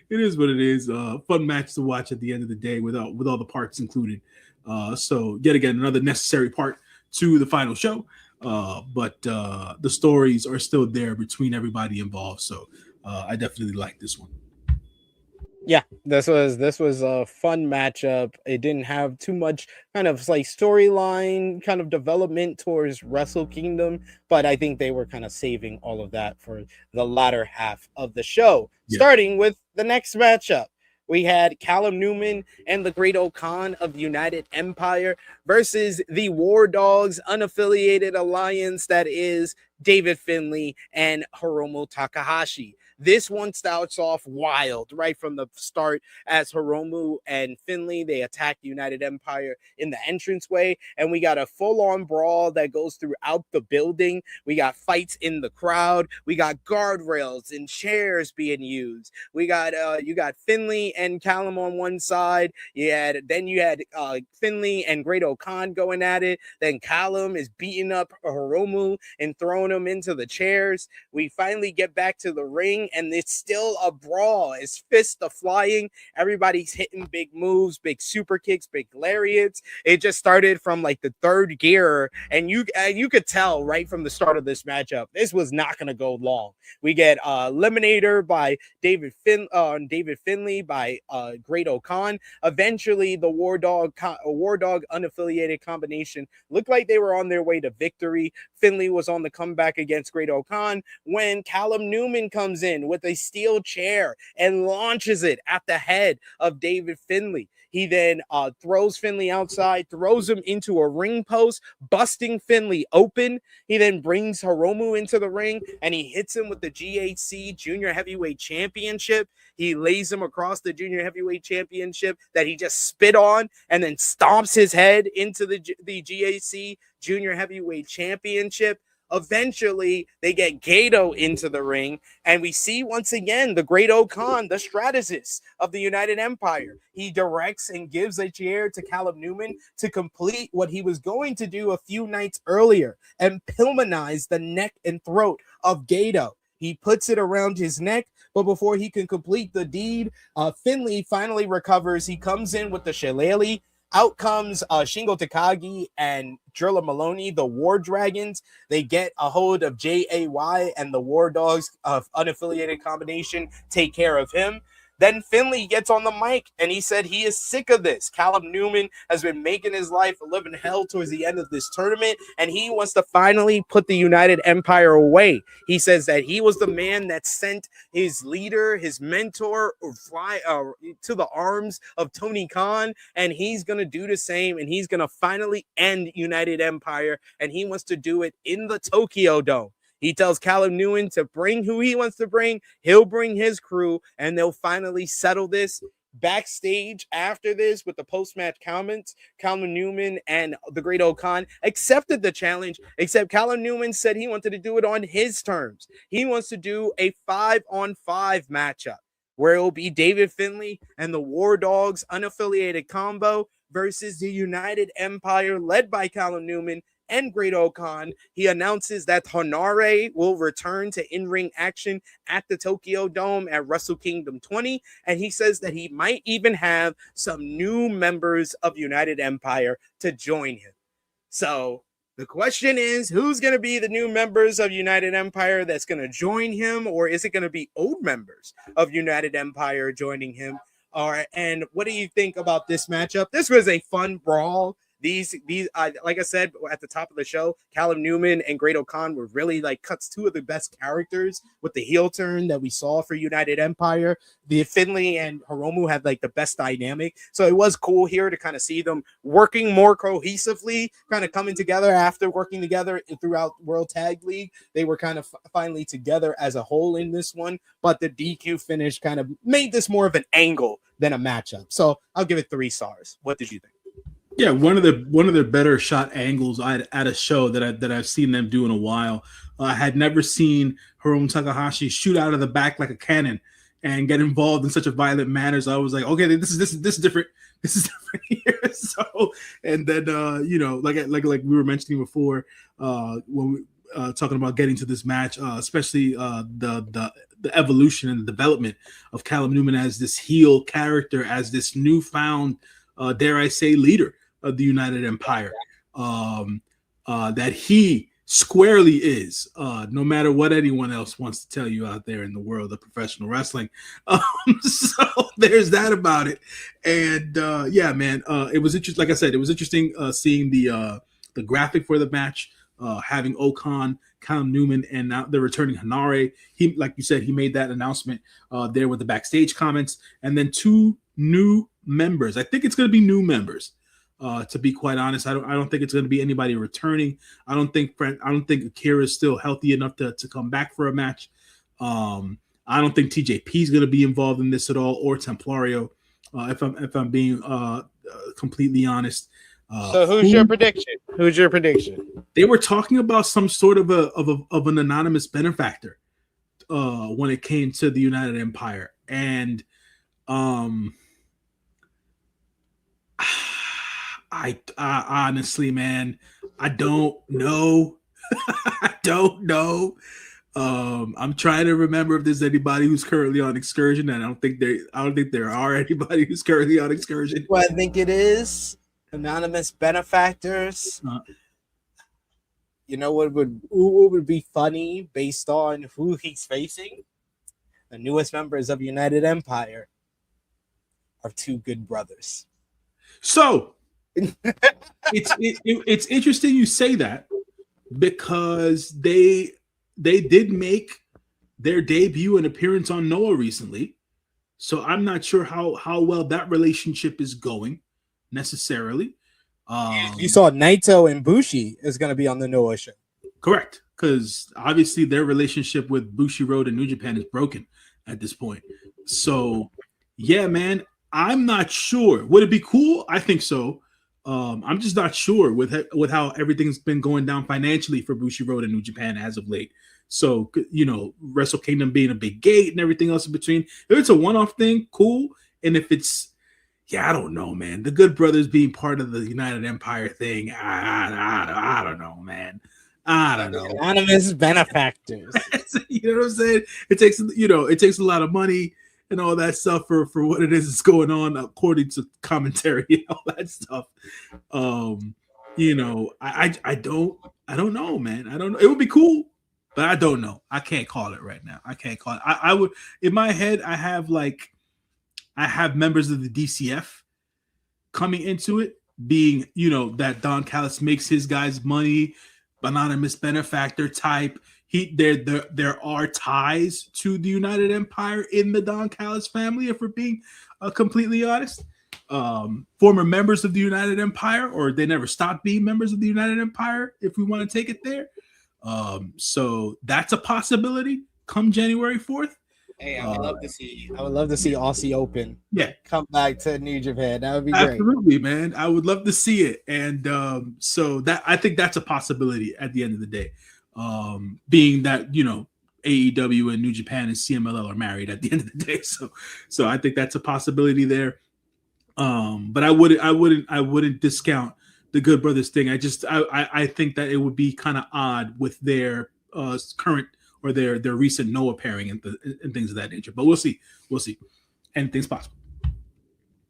it is what it is. Fun match to watch at the end of the day with all the parts included. So yet again, another necessary part to the final show. But the stories are still there between everybody involved. So I definitely like this one. Yeah, this was a fun matchup. It didn't have too much kind of like storyline kind of development towards Wrestle Kingdom, but I think they were kind of saving all of that for the latter half of the show. Yeah. Starting with the next matchup, we had Callum Newman and the Great Okan of the United Empire versus the War Dogs unaffiliated alliance that is David Finlay and Hiromu Takahashi. This one starts off wild right from the start as Hiromu and Finlay, they attack the United Empire in the entranceway, and we got a full-on brawl that goes throughout the building. We got fights in the crowd. We got guardrails and chairs being used. We got you got Finlay and Callum on one side. You had Finlay and Great Okan going at it. Then Callum is beating up Hiromu and throwing him into the chairs. We finally get back to the ring, and it's still a brawl. It's fists are flying. Everybody's hitting big moves, big super kicks, big lariats. It just started from like the third gear, and you could tell right from the start of this matchup, this was not going to go long. We get Eliminator by David Finlay by Great Okan. Eventually, the War Dog unaffiliated combination looked like they were on their way to victory. Finlay was on the comeback against Great Okan when Callum Newman comes in with a steel chair and launches it at the head of David Finlay. He then throws Finlay outside, throws him into a ring post, busting Finlay open. He then brings Hiromu into the ring, and he hits him with the GHC Junior Heavyweight Championship. He lays him across the Junior Heavyweight Championship that he just spit on, and then stomps his head into the GHC Junior Heavyweight Championship. Eventually, they get Gato into the ring, and we see once again the Great Okan, the strategist of the United Empire. He directs and gives a chair to Callum Newman to complete what he was going to do a few nights earlier and Pillmanize the neck and throat of Gato. He puts it around his neck, but before he can complete the deed, Finlay finally recovers. He comes in with the shillelagh. Out comes Shingo Takagi and Drilla Maloney, the War Dragons. They get a hold of JAY, and the War Dogs of unaffiliated combination take care of him. Then Finley gets on the mic and he said he is sick of this. Callum Newman has been making his life a living hell towards the end of this tournament, and he wants to finally put the United Empire away. He says that he was the man that sent his leader, his mentor, to the arms of Tony Khan, and he's going to do the same, and he's going to finally end United Empire, and he wants to do it in the Tokyo Dome. He tells Callum Newman to bring who he wants to bring. He'll bring his crew, and they'll finally settle this. Backstage after this, with the post-match comments, Callum Newman and the Great Okan accepted the challenge, except Callum Newman said he wanted to do it on his terms. He wants to do a 5-on-5 matchup where it will be David Finlay and the War Dogs unaffiliated combo versus the United Empire led by Callum Newman and Great Okan. He announces that Hanare will return to in-ring action at the Tokyo Dome at Wrestle Kingdom 20, and he says that he might even have some new members of United Empire to join him. So the question is, who's going to be the new members of United Empire that's going to join him, or is it going to be old members of United Empire joining him? All right, and what do you think about this matchup? This was a fun brawl. These like I said at the top of the show, Callum Newman and Great Okan were really like cuts two of the best characters with the heel turn that we saw for United Empire. The Finlay and Hiromu had like the best dynamic, so it was cool here to kind of see them working more cohesively, kind of coming together after working together throughout World Tag League. They were kind of finally together as a whole in this one, but the DQ finish kind of made this more of an angle than a matchup. So I'll give it 3 stars. What did you think? Yeah, one of the better shot angles at a show that I've seen them do in a while. I had never seen Hiromu Takahashi shoot out of the back like a cannon and get involved in such a violent manner. So I was like, okay, this is different. This is different here. So, and then like we were mentioning before, when we talking about getting to this match, especially the evolution and the development of Callum Newman as this heel character, as this newfound, dare I say, leader of the United Empire, that he squarely is, no matter what anyone else wants to tell you out there in the world of professional wrestling. So there's that about it. And yeah, man, it was interesting. Like I said, it was interesting seeing the graphic for the match, having Okan, Callum Newman, and now they're returning Hanare. He, like you said, he made that announcement there with the backstage comments, and then 2 new members. I think it's going to be new members. To be quite honest, I don't think it's going to be anybody returning. I don't think Akira is still healthy enough to come back for a match. I don't think TJP is going to be involved in this at all, or Templario. If I'm being completely honest. So who's your prediction? Who's your prediction? They were talking about some sort of an anonymous benefactor when it came to the United Empire, and I honestly, man, I don't know. I don't know. I'm trying to remember if there's anybody who's currently on excursion, and I don't think there are anybody who's currently on excursion. Well, I think it is anonymous benefactors. You know what would be funny based on who he's facing? The newest members of United Empire are 2 good brothers. So it's interesting you say that, because they did make their debut and appearance on Noah recently. So I'm not sure how well that relationship is going necessarily. You saw Naito and Bushi is going to be on the Noah show. Correct, because obviously their relationship with Bushiroad and New Japan is broken at this point. So yeah, man, I'm not sure. Would it be cool? I think so. I'm just not sure with how everything's been going down financially for Bushiroad and New Japan as of late. So, Wrestle Kingdom being a big gate and everything else in between. If it's a one-off thing, cool. And if it's, I don't know, man. The Good Brothers being part of the United Empire thing, I don't know, man. I don't know. Anonymous benefactors. You know what I'm saying? It takes a lot of money and all that stuff for what it is that's going on according to commentary and all that stuff. I don't know, man. I don't know. It would be cool, but I don't know. I can't call it right now. I can't call it. I would, in my head, I have like I have members of the DCF coming into it, being, you know, that Don Callis makes his guys money, anonymous benefactor type. There are ties to the United Empire in the Don Callis family, if we're being completely honest. Former members of the United Empire, or they never stopped being members of the United Empire, if we want to take it there. So that's a possibility come January 4th. Hey, I would love to see. I would love to see Aussie Open. Yeah, come back to New Japan. That would be great. Absolutely, man. I would love to see it, and so that I think that's a possibility at the end of the day. Being that, you know, AEW and New Japan and CMLL are married at the end of the day, so I think that's a possibility there. But I wouldn't discount the Good Brothers thing. I think that it would be kind of odd with their current or their recent no appearing and things of that nature. But we'll see. Anything's possible.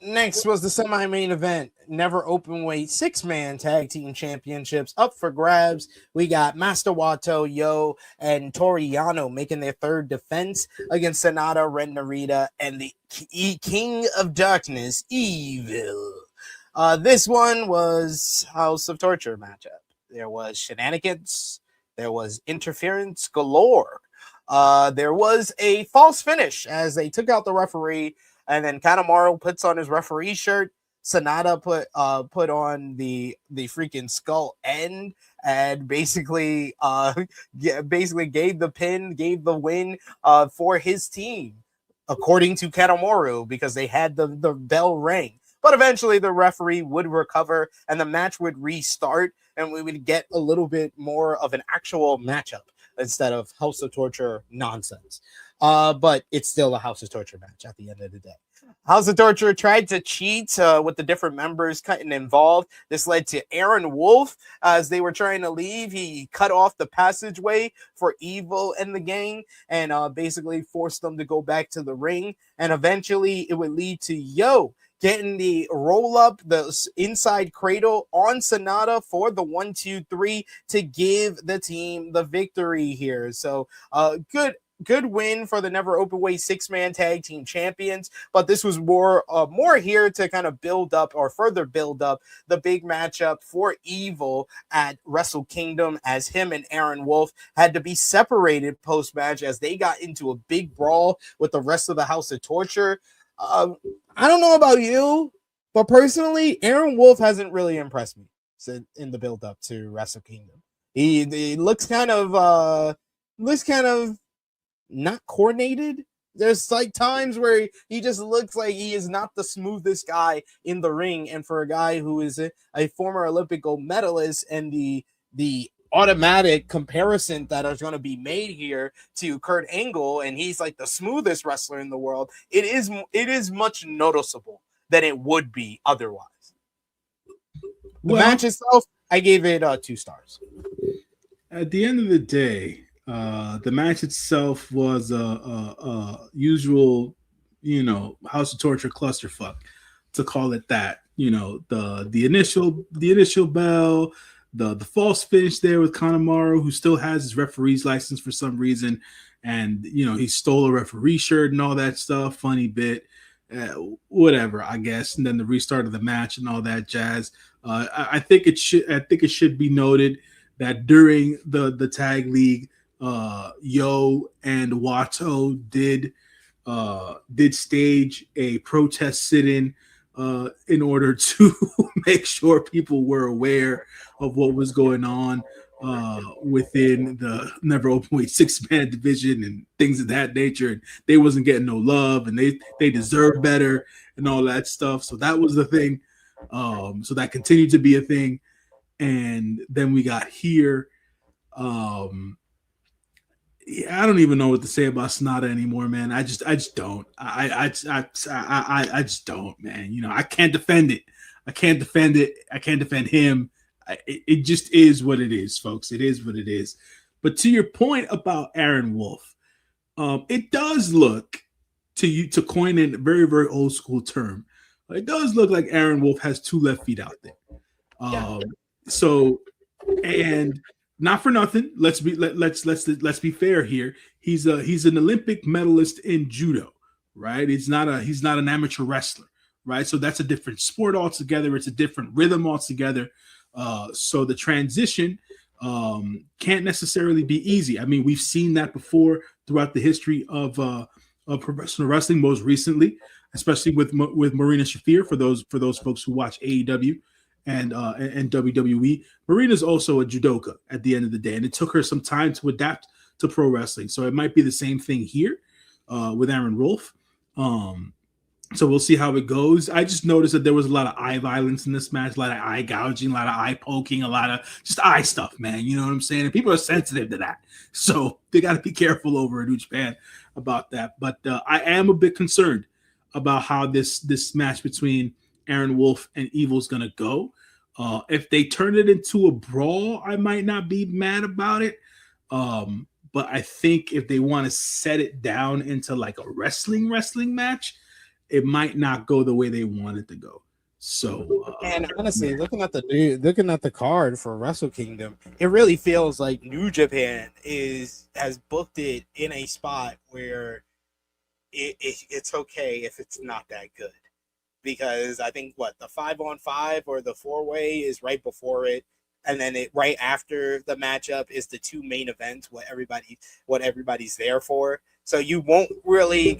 Next was the semi-main event, Never Openweight 6-man tag team championships up for grabs. We got Master Wato, Yo, and Toru Yano making their third defense against Sanada, Ren Narita, and the King of Darkness, Evil. This one was House of Torture matchup. There was shenanigans. There was interference galore. There was a false finish as they took out the referee, and then Kanemaru puts on his referee shirt. Sanada put on the freaking skull end and basically gave the pin, gave the win for his team, according to Kanemaru, because they had the bell ring. But eventually the referee would recover and the match would restart, and we would get a little bit more of an actual matchup instead of House of Torture nonsense. But it's still a House of Torture match at the end of the day. House of Torture tried to cheat with the different members getting involved. This led to Aaron Wolf as they were trying to leave. He cut off the passageway for Evil and the gang and basically forced them to go back to the ring. And eventually it would lead to Yo getting the roll up, the inside cradle on Sanada for the 1-2-3 to give the team the victory here. So good win for the Never Openweight 6-man tag team champions, but this was more here to kind of build up or further build up the big matchup for Evil at Wrestle Kingdom, as him and Aaron Wolf had to be separated post-match as they got into a big brawl with the rest of the House of Torture. I don't know about you, but personally, Aaron Wolf hasn't really impressed me in the build up to Wrestle Kingdom. He looks kind of not coordinated. There's like times where he just looks like he is not the smoothest guy in the ring, and for a guy who is a former Olympic gold medalist, and the automatic comparison that is going to be made here to Kurt Angle, and he's like the smoothest wrestler in the world, it is much noticeable than it would be otherwise. The match itself, I gave it 2 stars. At the end of the day, the match itself was a usual, you know, House of Torture clusterfuck, to call it that. You know, the initial bell, the false finish there with Kanemaru, who still has his referee's license for some reason, and you know, he stole a referee shirt and all that stuff. Funny bit, whatever, I guess. And then the restart of the match and all that jazz. I think it should be noted that during the tag league, Yo and Wato did stage a protest sit-in in order to make sure people were aware of what was going on within the Never Openweight 6-man division and things of that nature. And they wasn't getting no love, and they deserve better and all that stuff. So that was the thing. So that continued to be a thing. And then we got here. Yeah, I don't even know what to say about Sanada anymore, man. I just don't. I just don't, man. You know, I can't defend it. I can't defend it. I can't defend him. It just is what it is, folks. It is what it is. But to your point about Aaron Wolf, it does look, to coin a very, very old school term, it does look like Aaron Wolf has 2 left feet out there. So, and not for nothing, let's be fair here. He's an Olympic medalist in judo, right? He's not an amateur wrestler, right? So that's a different sport altogether. It's a different rhythm altogether. So the transition can't necessarily be easy. I mean, we've seen that before throughout the history of professional wrestling, most recently, especially with Marina Shafir. For those folks who watch AEW and WWE, Marina's also a judoka at the end of the day, and it took her some time to adapt to pro wrestling. So it might be the same thing here with Aaron Wolf. So we'll see how it goes. I just noticed that there was a lot of eye violence in this match, a lot of eye gouging, a lot of eye poking, a lot of just eye stuff, man. You know what I'm saying? And people are sensitive to that. So they got to be careful over in New Japan about that. But I am a bit concerned about how this match between Aaron Wolf and Evil is going to go. If they turn it into a brawl, I might not be mad about it. But I think if they want to set it down into like a wrestling match, it might not go the way they want it to go. So, and honestly, looking at the card for Wrestle Kingdom, it really feels like New Japan has booked it in a spot where it's okay if it's not that good, because I think the 5-on-5 or the 4-way is right before it, and then right after the matchup is the 2 main events, what everybody's there for. So you won't really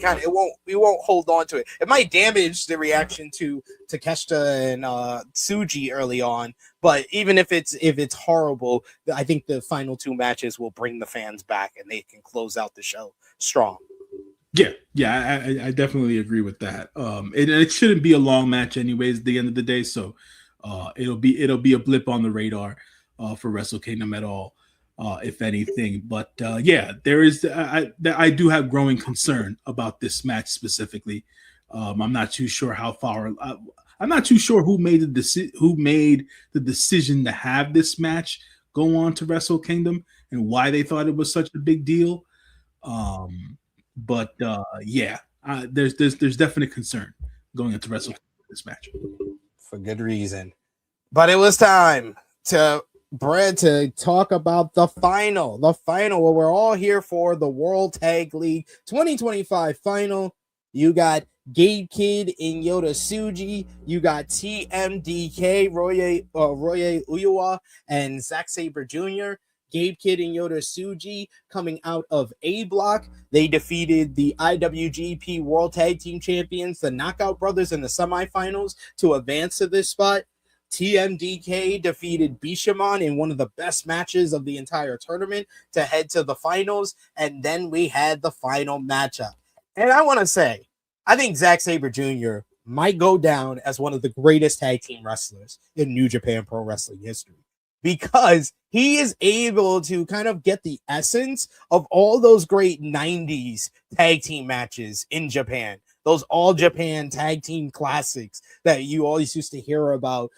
we won't hold on to it. It might damage the reaction to Takeshita and Tsuji early on, but even if it's horrible, I think the final 2 matches will bring the fans back and they can close out the show strong. Yeah, I definitely agree with that. It shouldn't be a long match anyways at the end of the day, so it'll be a blip on the radar for Wrestle Kingdom at all. If anything, but there is. I do have growing concern about this match specifically. I'm not too sure how far. I'm not too sure who made the decision to have this match go on to Wrestle Kingdom and why they thought it was such a big deal. There's definite concern going into Wrestle Kingdom this match for good reason. But it was time to talk about the final what we're all here for, the World Tag League 2025 final. You got Gabe Kidd and Yota Tsuji, you got TMDK, Ryohei Oiwa and Zack Sabre Jr. Gabe Kidd and Yota Tsuji coming out of A Block. They defeated the IWGP World Tag Team Champions, the Knockout Brothers, in the semifinals to advance to this spot. TMDK defeated Bishamon in one of the best matches of the entire tournament to head to the finals, and then we had the final matchup. And I want to say, I think Zack Sabre Jr. might go down as one of the greatest tag team wrestlers in New Japan Pro Wrestling history, because he is able to kind of get the essence of all those great 90s tag team matches in Japan. Those all Japan tag team classics that you always used to hear about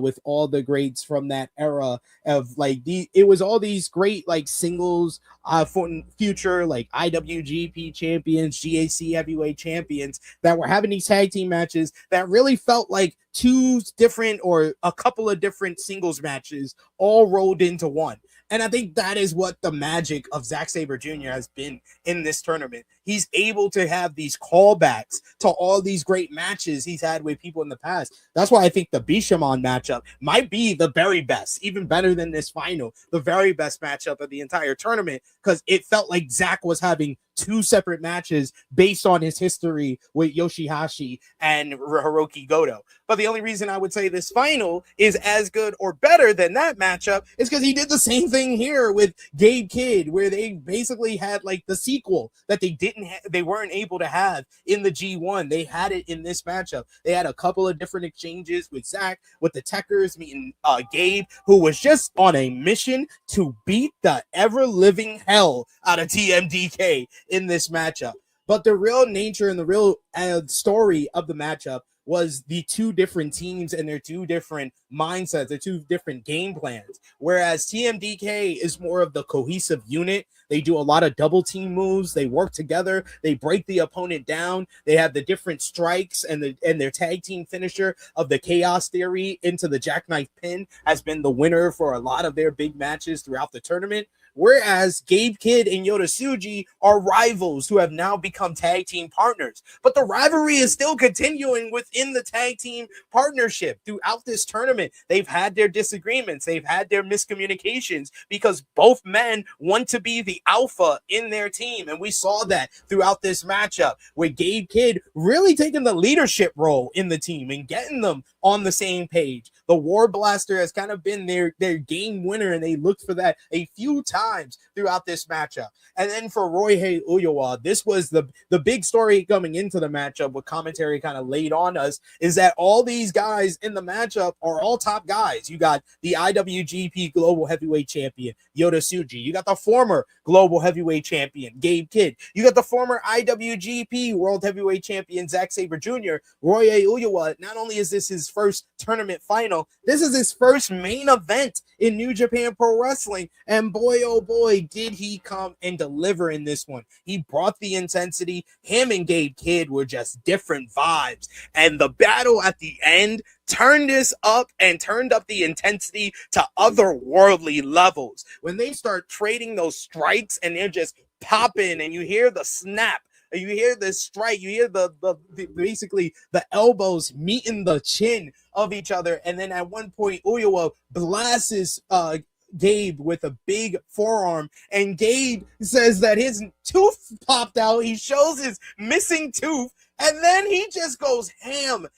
with all the greats from that era of it was all these great singles for future IWGP champions, GAC heavyweight champions that were having these tag team matches that really felt like 2 different or a couple of different singles matches all rolled into one. And I think that is what the magic of Zack Sabre Jr. has been in this tournament. He's able to have these callbacks to all these great matches he's had with people in the past. That's why I think the Bishamon matchup might be the very best, even better than this final, the very best matchup of the entire tournament, because it felt like Zack was having 2 separate matches based on his history with Yoshihashi and Hiroki Goto. But the only reason I would say this final is as good or better than that matchup is because he did the same thing here with Gabe Kidd, where they basically had the sequel that they weren't able to have in the G1. They had it in this matchup. They had a couple of different exchanges with Zack, with the Techers meeting Gabe, who was just on a mission to beat the ever-living hell out of TMDK in this matchup. But the real nature and the real story of the matchup was the two different teams and their two different mindsets, their two different game plans. Whereas TMDK is more of the cohesive unit. They do a lot of double team moves. They work together. They break the opponent down. They have the different strikes, and their tag team finisher of the chaos theory into the jackknife pin has been the winner for a lot of their big matches throughout the tournament. Whereas Gabe Kidd and Yota Tsuji are rivals who have now become tag team partners. But the rivalry is still continuing within the tag team partnership throughout this tournament. They've had their disagreements. They've had their miscommunications because both men want to be the alpha in their team. And we saw that throughout this matchup with Gabe Kidd really taking the leadership role in the team and getting them on the same page. The War Blaster has kind of been their game winner, and they looked for that a few times throughout this matchup. And then for Ryohei Oiwa, this was the big story coming into the matchup, what commentary kind of laid on us, is that all these guys in the matchup are all top guys. You got the IWGP Global Heavyweight Champion, Yota Tsuji. You got the former Global Heavyweight Champion, Gabe Kidd. You got the former IWGP World Heavyweight Champion, Zack Sabre Jr. Ryohei Oiwa, not only is this his first tournament final, this is his first main event in New Japan Pro Wrestling, and boy, oh boy, did he come and deliver in this one. He brought the intensity. Him and Gabe Kidd were just different vibes, and the battle at the end turned this up and turned up the intensity to otherworldly levels. When they start trading those strikes and they're just popping, and you hear the snap, you hear the strike, you hear the basically the elbows meeting the chin of each other, and then at one point Oiwa blasts Gabe with a big forearm, and Gabe says that his tooth popped out. He shows his missing tooth, and then he just goes ham.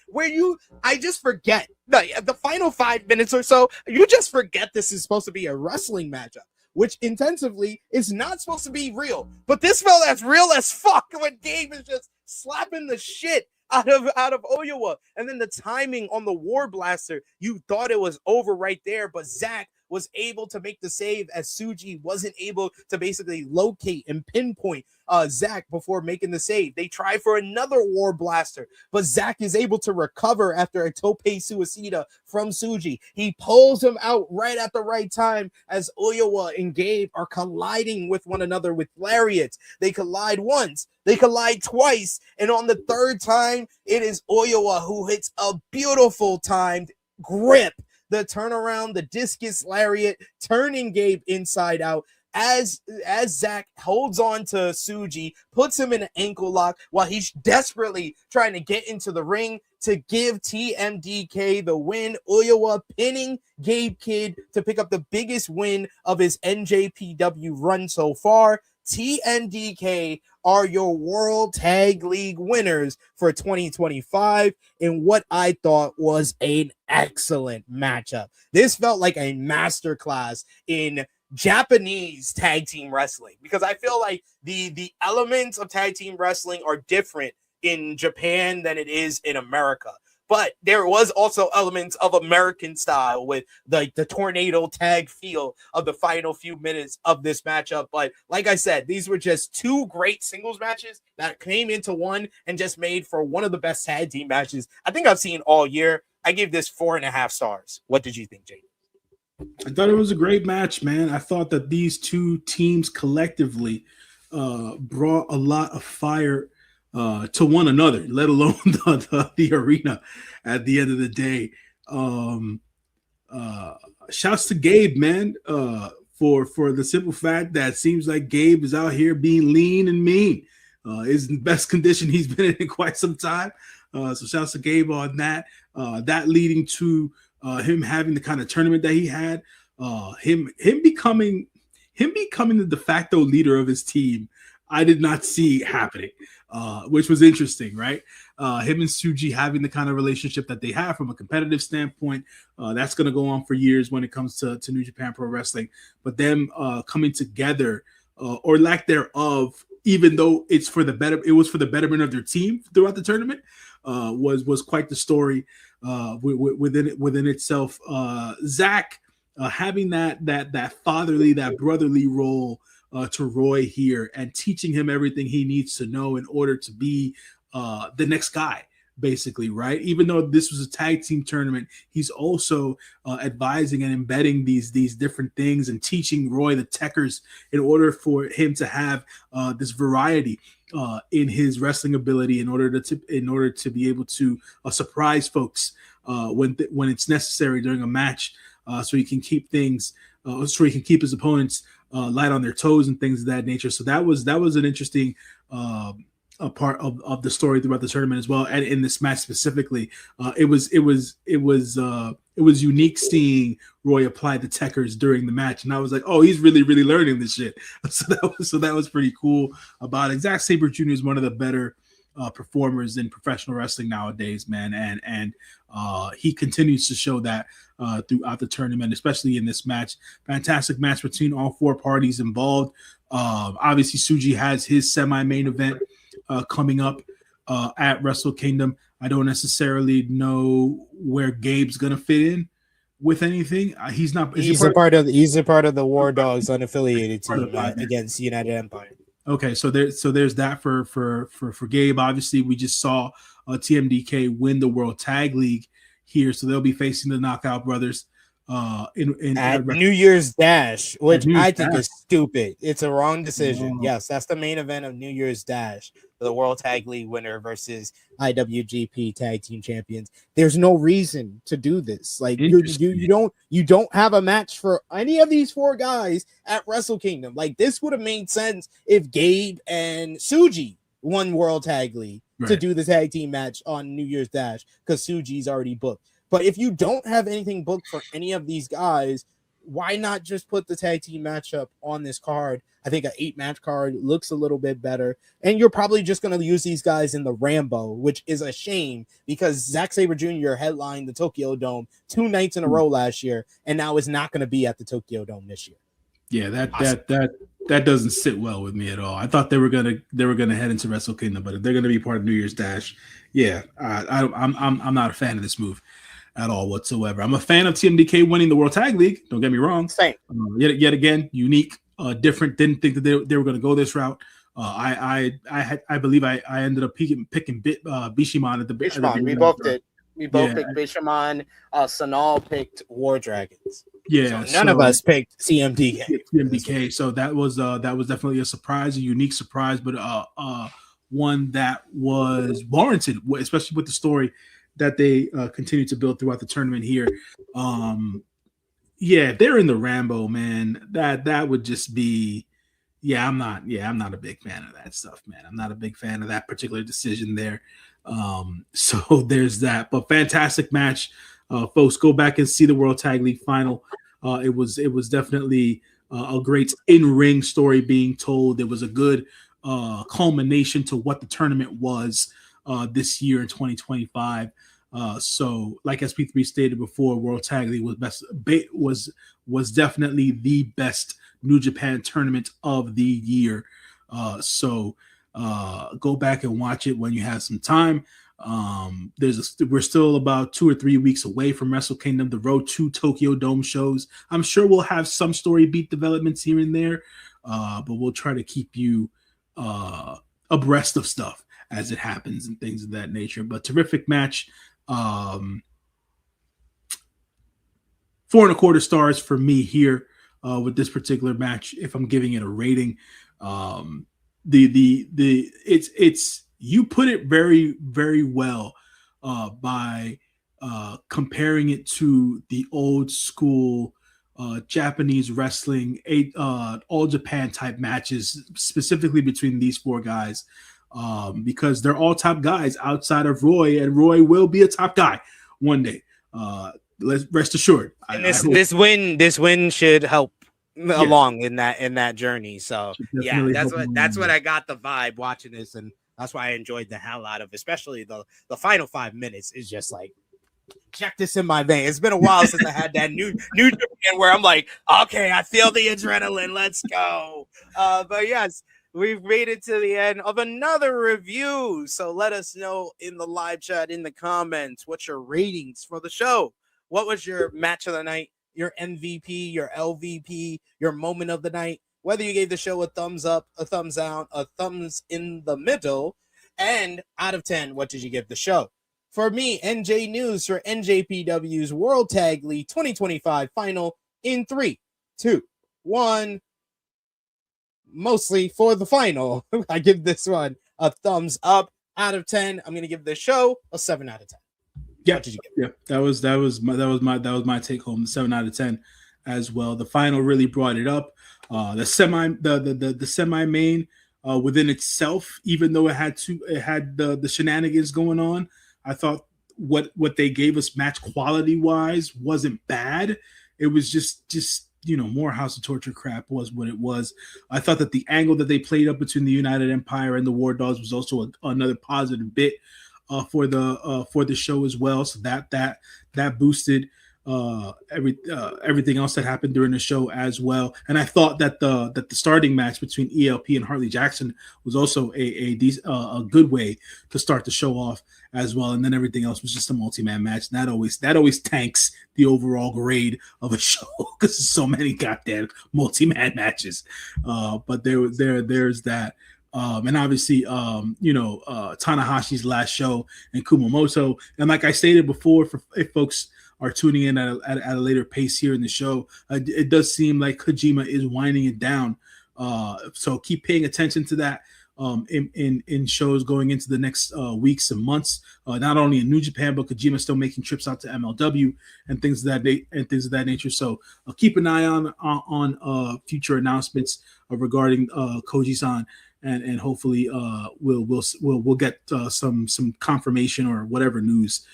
I just forget the final 5 minutes or so. You just forget this is supposed to be a wrestling matchup, which intensively is not supposed to be real. But this felt as real as fuck when Gabe is just slapping the shit out of Oiwa. And then the timing on the War Blaster, you thought it was over right there, but Zack was able to make the save as Tsuji wasn't able to basically locate and pinpoint Zack before making the save. They try for another War Blaster, but Zack is able to recover after a tope suicida from Tsuji. He pulls him out right at the right time as Oiwa and Gabe are colliding with one another with lariats. They collide once, they collide twice, and on the third time, it is Oiwa who hits a beautiful timed grip, the turnaround, the discus lariat, turning Gabe inside out as Zack holds on to Tsuji, puts him in an ankle lock while he's desperately trying to get into the ring to give TMDK the win. Oiwa pinning Gabe Kidd to pick up the biggest win of his NJPW run so far. TMDK are your World Tag League winners for 2025 in what I thought was an excellent matchup. This felt like a masterclass in Japanese tag team wrestling, because I feel like the elements of tag team wrestling are different in Japan than it is in America. But there was also elements of American style with the tornado tag feel of the final few minutes of this matchup. But like I said, these were just two great singles matches that came into one and just made for one of the best tag team matches I think I've seen all year. I gave this 4.5 stars. What did you think, Jake? I thought it was a great match, man. I thought that these two teams collectively brought a lot of fire to one another, let alone the arena at the end of the day. Shouts to Gabe, man, for the simple fact that it seems like Gabe is out here being lean and mean. Is in the best condition he's been in quite some time. So shouts to Gabe on that. That leading to him having the kind of tournament that he had, him becoming the de facto leader of his team. I did not see happening, which was interesting, right? Him and Tsuji having the kind of relationship that they have from a competitive standpoint, that's going to go on for years when it comes to New Japan Pro Wrestling. But them coming together, or lack thereof, even though it was for the betterment of their team throughout the tournament, was quite the story within itself. Zack having that fatherly, that brotherly role to Roy here, and teaching him everything he needs to know in order to be the next guy basically, right? Even though this was a tag team tournament, he's also advising and embedding these different things and teaching Roy the Techers in order for him to have this variety in his wrestling ability, in order to be able to surprise folks when it's necessary during a match, so he can keep things, so he can keep his opponents light on their toes and things of that nature. So that was an interesting a part of the story throughout the tournament as well. And in this match specifically, it was unique seeing Roy apply the Techers during the match, and I was like, oh, he's really learning this shit. So that was pretty cool about it. Zack Sabre Jr. is one of the better performers in professional wrestling nowadays, man, and he continues to show that throughout the tournament, especially in this match. Fantastic match between all four parties involved. Obviously, Tsuji has his semi-main event coming up at Wrestle Kingdom. I don't necessarily know where Gabe's gonna fit in with anything. He's not. He's a part of the War Dogs unaffiliated team against United Empire. Okay, so there's that for Gabe. Obviously, we just saw TMDK win the World Tag League here, so they'll be facing the Knockout Brothers at New Year's Dash, which I think is stupid. It's a wrong decision. Yes, that's the main event of New Year's Dash, the World Tag League winner versus IWGP Tag Team Champions. There's no reason to do this. Like you don't have a match for any of these four guys at Wrestle Kingdom. Like this would have made sense if Gabe and Tsuji won World Tag League to do the tag team match on New Year's Dash because Tsuji's already booked. But if you don't have anything booked for any of these guys, why not just put the tag team matchup on this card? I think an 8-match card looks a little bit better. And you're probably just going to use these guys in the Rambo, which is a shame because Zack Sabre Jr. headlined the Tokyo Dome 2 nights in a row last year, and now is not going to be at the Tokyo Dome this year. Yeah, that doesn't sit well with me at all. I thought they were gonna head into Wrestle Kingdom, but if they're gonna be part of New Year's Dash, yeah, I'm not a fan of this move at all whatsoever. I'm a fan of TMDK winning the World Tag League. Don't get me wrong. Same. Yet again, unique, different. Didn't think that they were going to go this route. I believe I ended up picking Bishamon at the Bishamon. We both did. We both picked Bishamon. Sanal picked War Dragons. Yeah. So none of us picked CMDK. TMDK. So that was definitely a surprise, a unique surprise, but one that was warranted, especially with the story that they continue to build throughout the tournament here. If they're in the Rambo, man, that would just be, I'm not a big fan of that stuff, man. I'm not a big fan of that particular decision there. So there's that, but fantastic match. Folks, go back and see the World Tag League final. It was definitely a great in-ring story being told. It was a good culmination to what the tournament was this year in 2025. So like SP3 stated before, World Tag League was definitely the best New Japan tournament of the year. So go back and watch it when you have some time. We're still about 2 or 3 weeks away from Wrestle Kingdom, the road to Tokyo Dome shows. I'm sure we'll have some story beat developments here and there, but we'll try to keep you abreast of stuff as it happens and things of that nature. But terrific match. 4 1/4 stars for me here with this particular match. If I'm giving it a rating, it's you put it very, very well by comparing it to the old school Japanese wrestling, all Japan type matches, specifically between these 4 guys. Because they're all top guys outside of Roy, and Roy will be a top guy one day. Let's rest assured. And this win should help along in that journey. So that's what I got the vibe watching this, and that's why I enjoyed the hell out of, especially the final 5 minutes is just like, check this in my vein. It's been a while since I had that new Japan where I'm like, okay, I feel the adrenaline. Let's go. But yes. We've made it to the end of another review. So let us know in the live chat, in the comments, what's your ratings for the show? What was your match of the night, your MVP, your LVP, your moment of the night? Whether you gave the show a thumbs up, a thumbs down, a thumbs in the middle, and out of 10, what did you give the show? for me, NJ News, for NJPW's World Tag League 2025 final in 3, 2, 1. Mostly for the final. I give this one a thumbs up out of 10. I'm going to give this show a 7 out of 10. Yeah, that was my take home, 7 out of 10 as well. The final really brought it up. The semi main within itself, even though it had the shenanigans going on, I thought what they gave us match quality wise wasn't bad. It was just more House of Torture crap was what it was. I thought that the angle that they played up between the United Empire and the War Dogs was also another positive bit for the show as well. So that boosted everything else that happened during the show as well. And I thought that the starting match between ELP and Harley Jackson was also a good way to start the show off as well. And then everything else was just a multi-man match. And that always tanks the overall grade of a show because there's so many goddamn multi-man matches. But there's that. And obviously, Tanahashi's last show and Kumamoto. And like I stated before, if folks are tuning in at a later pace here in the show, it does seem like Kojima is winding it down. So keep paying attention to that in shows going into the next weeks and months. Not only in New Japan, but Kojima's still making trips out to MLW and things of that nature. So keep an eye on future announcements regarding Koji-san. And hopefully we'll get some confirmation or whatever news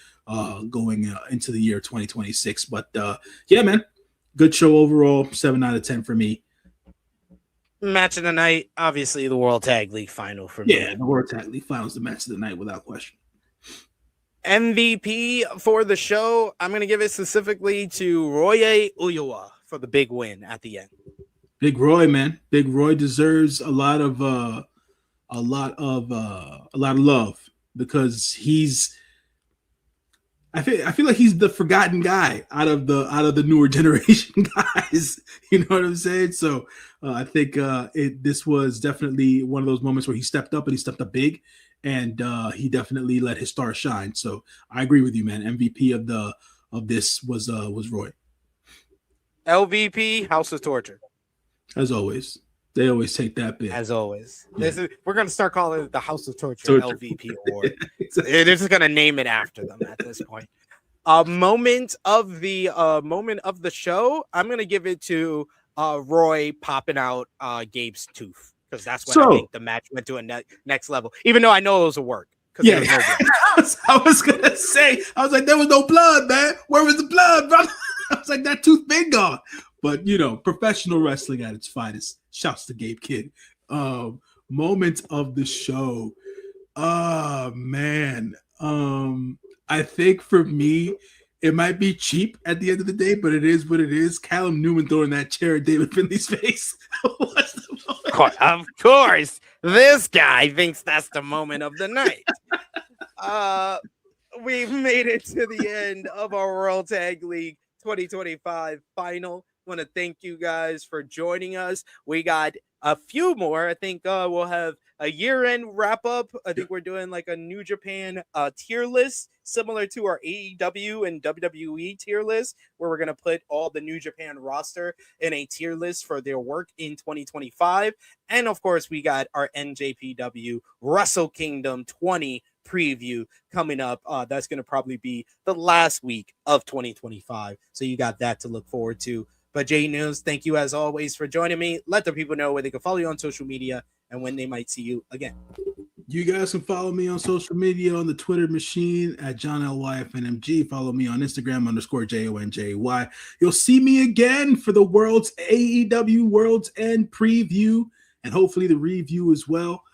going into the year 2026. But yeah, man, good show overall. 7 out of 10 for me. Match of the night, obviously the World Tag League final for me. Yeah, the World Tag League final is the match of the night without question. MVP for the show, I'm going to give it specifically to Ryohei Oiwa for the big win at the end. Big Roy, man. Big Roy deserves a lot of love because I feel like he's the forgotten guy out of the newer generation guys. You know what I'm saying? So I think this was definitely one of those moments where he stepped up and he stepped up big, and he definitely let his star shine. So I agree with you, man. MVP of this was Roy. LVP, House of Torture. As always, they always take that bit. As always, Yeah. We're gonna start calling it the House of Torture LVP award. They're just gonna name it after them at this point. Moment of the show, I'm gonna give it to Roy popping out Gabe's tooth because that's when I think the match went to a next level. Even though I know it was a work. Yeah, I was gonna say, I was like, there was no blood, man. Where was the blood, brother? I was like, that tooth been gone. But professional wrestling at its finest. Shouts to Gabe Kidd. Moment of the show. Man. I think for me, it might be cheap at the end of the day, but it is what it is. Callum Newman throwing that chair at David Finley's face. What's the moment? Of course, this guy thinks that's the moment of the night. We've made it to the end of our World Tag League 2025 final. Want to thank you guys for joining us. We got a few more. I think we'll have a year-end wrap-up. I think we're doing like a New Japan tier list, similar to our AEW and WWE tier list, where we're going to put all the New Japan roster in a tier list for their work in 2025. And of course, we got our NJPW Wrestle Kingdom 20 preview coming up. That's going to probably be the last week of 2025. So you got that to look forward to. But J-News, thank you as always for joining me. Let the people know where they can follow you on social media and when they might see you again. You guys can follow me on social media on the Twitter machine at JohnLYFNMG. Follow me on Instagram _JONJY. You'll see me again for the AEW World's End preview and hopefully the review as well,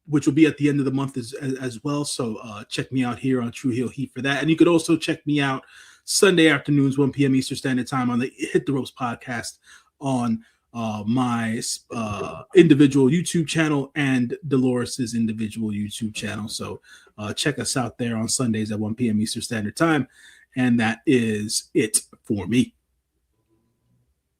which will be at the end of the month as well. So check me out here on True Heel Heat for that. And you could also check me out Sunday afternoons, 1 p.m. Eastern Standard Time on the Hit the Ropes podcast on my individual YouTube channel and Dolores's individual YouTube channel. So check us out there on Sundays at 1 p.m. Eastern Standard Time. And that is it for me.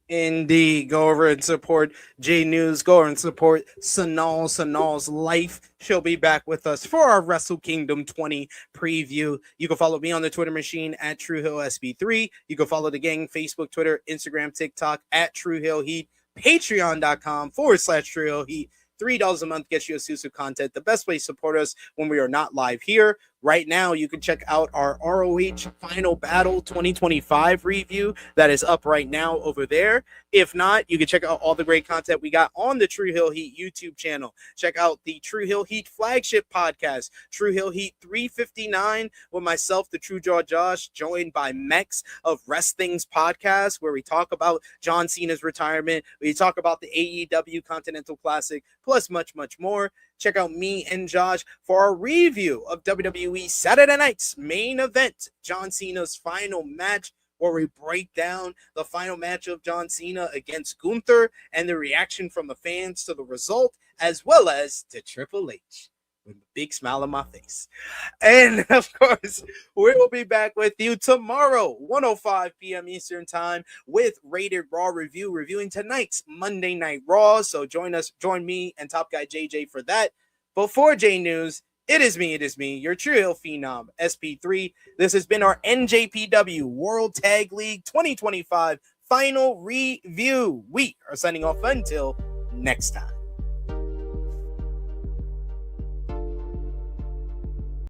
Indeed. Go over and support J-News. Go over and support Sanal's life. She'll be back with us for our Wrestle Kingdom 20 preview. You can follow me on the Twitter machine at TrueHillSB3. You can follow the gang, Facebook, Twitter, Instagram, TikTok at TrueHillHeat. Patreon.com/TrueHillHeat. $3 a month gets you exclusive content. The best way to support us when we are not live here. Right now, you can check out our ROH Final Battle 2025 review that is up right now over there. If not, you can check out all the great content we got on the True Hill Heat YouTube channel. Check out the True Hill Heat flagship podcast, True Hill Heat 359, with myself, the True Jaw Josh, joined by Mex of Wrestling's podcast, where we talk about John Cena's retirement. We talk about the AEW Continental Classic, plus much, much more. Check out me and Josh for our review of WWE Saturday Night's main event, John Cena's final match, where we break down the final match of John Cena against Gunther and the reaction from the fans to the result, as well as to Triple H with a big smile on my face. And of course, we will be back with you tomorrow, 1:05 p.m. Eastern Time, with Rated Raw Review, reviewing tonight's Monday Night Raw. So join me and Top Guy JJ for that. Before J-News, it is me, your True Hill Phenom, SP3. This has been our NJPW World Tag League 2025 final review. We are signing off until next time.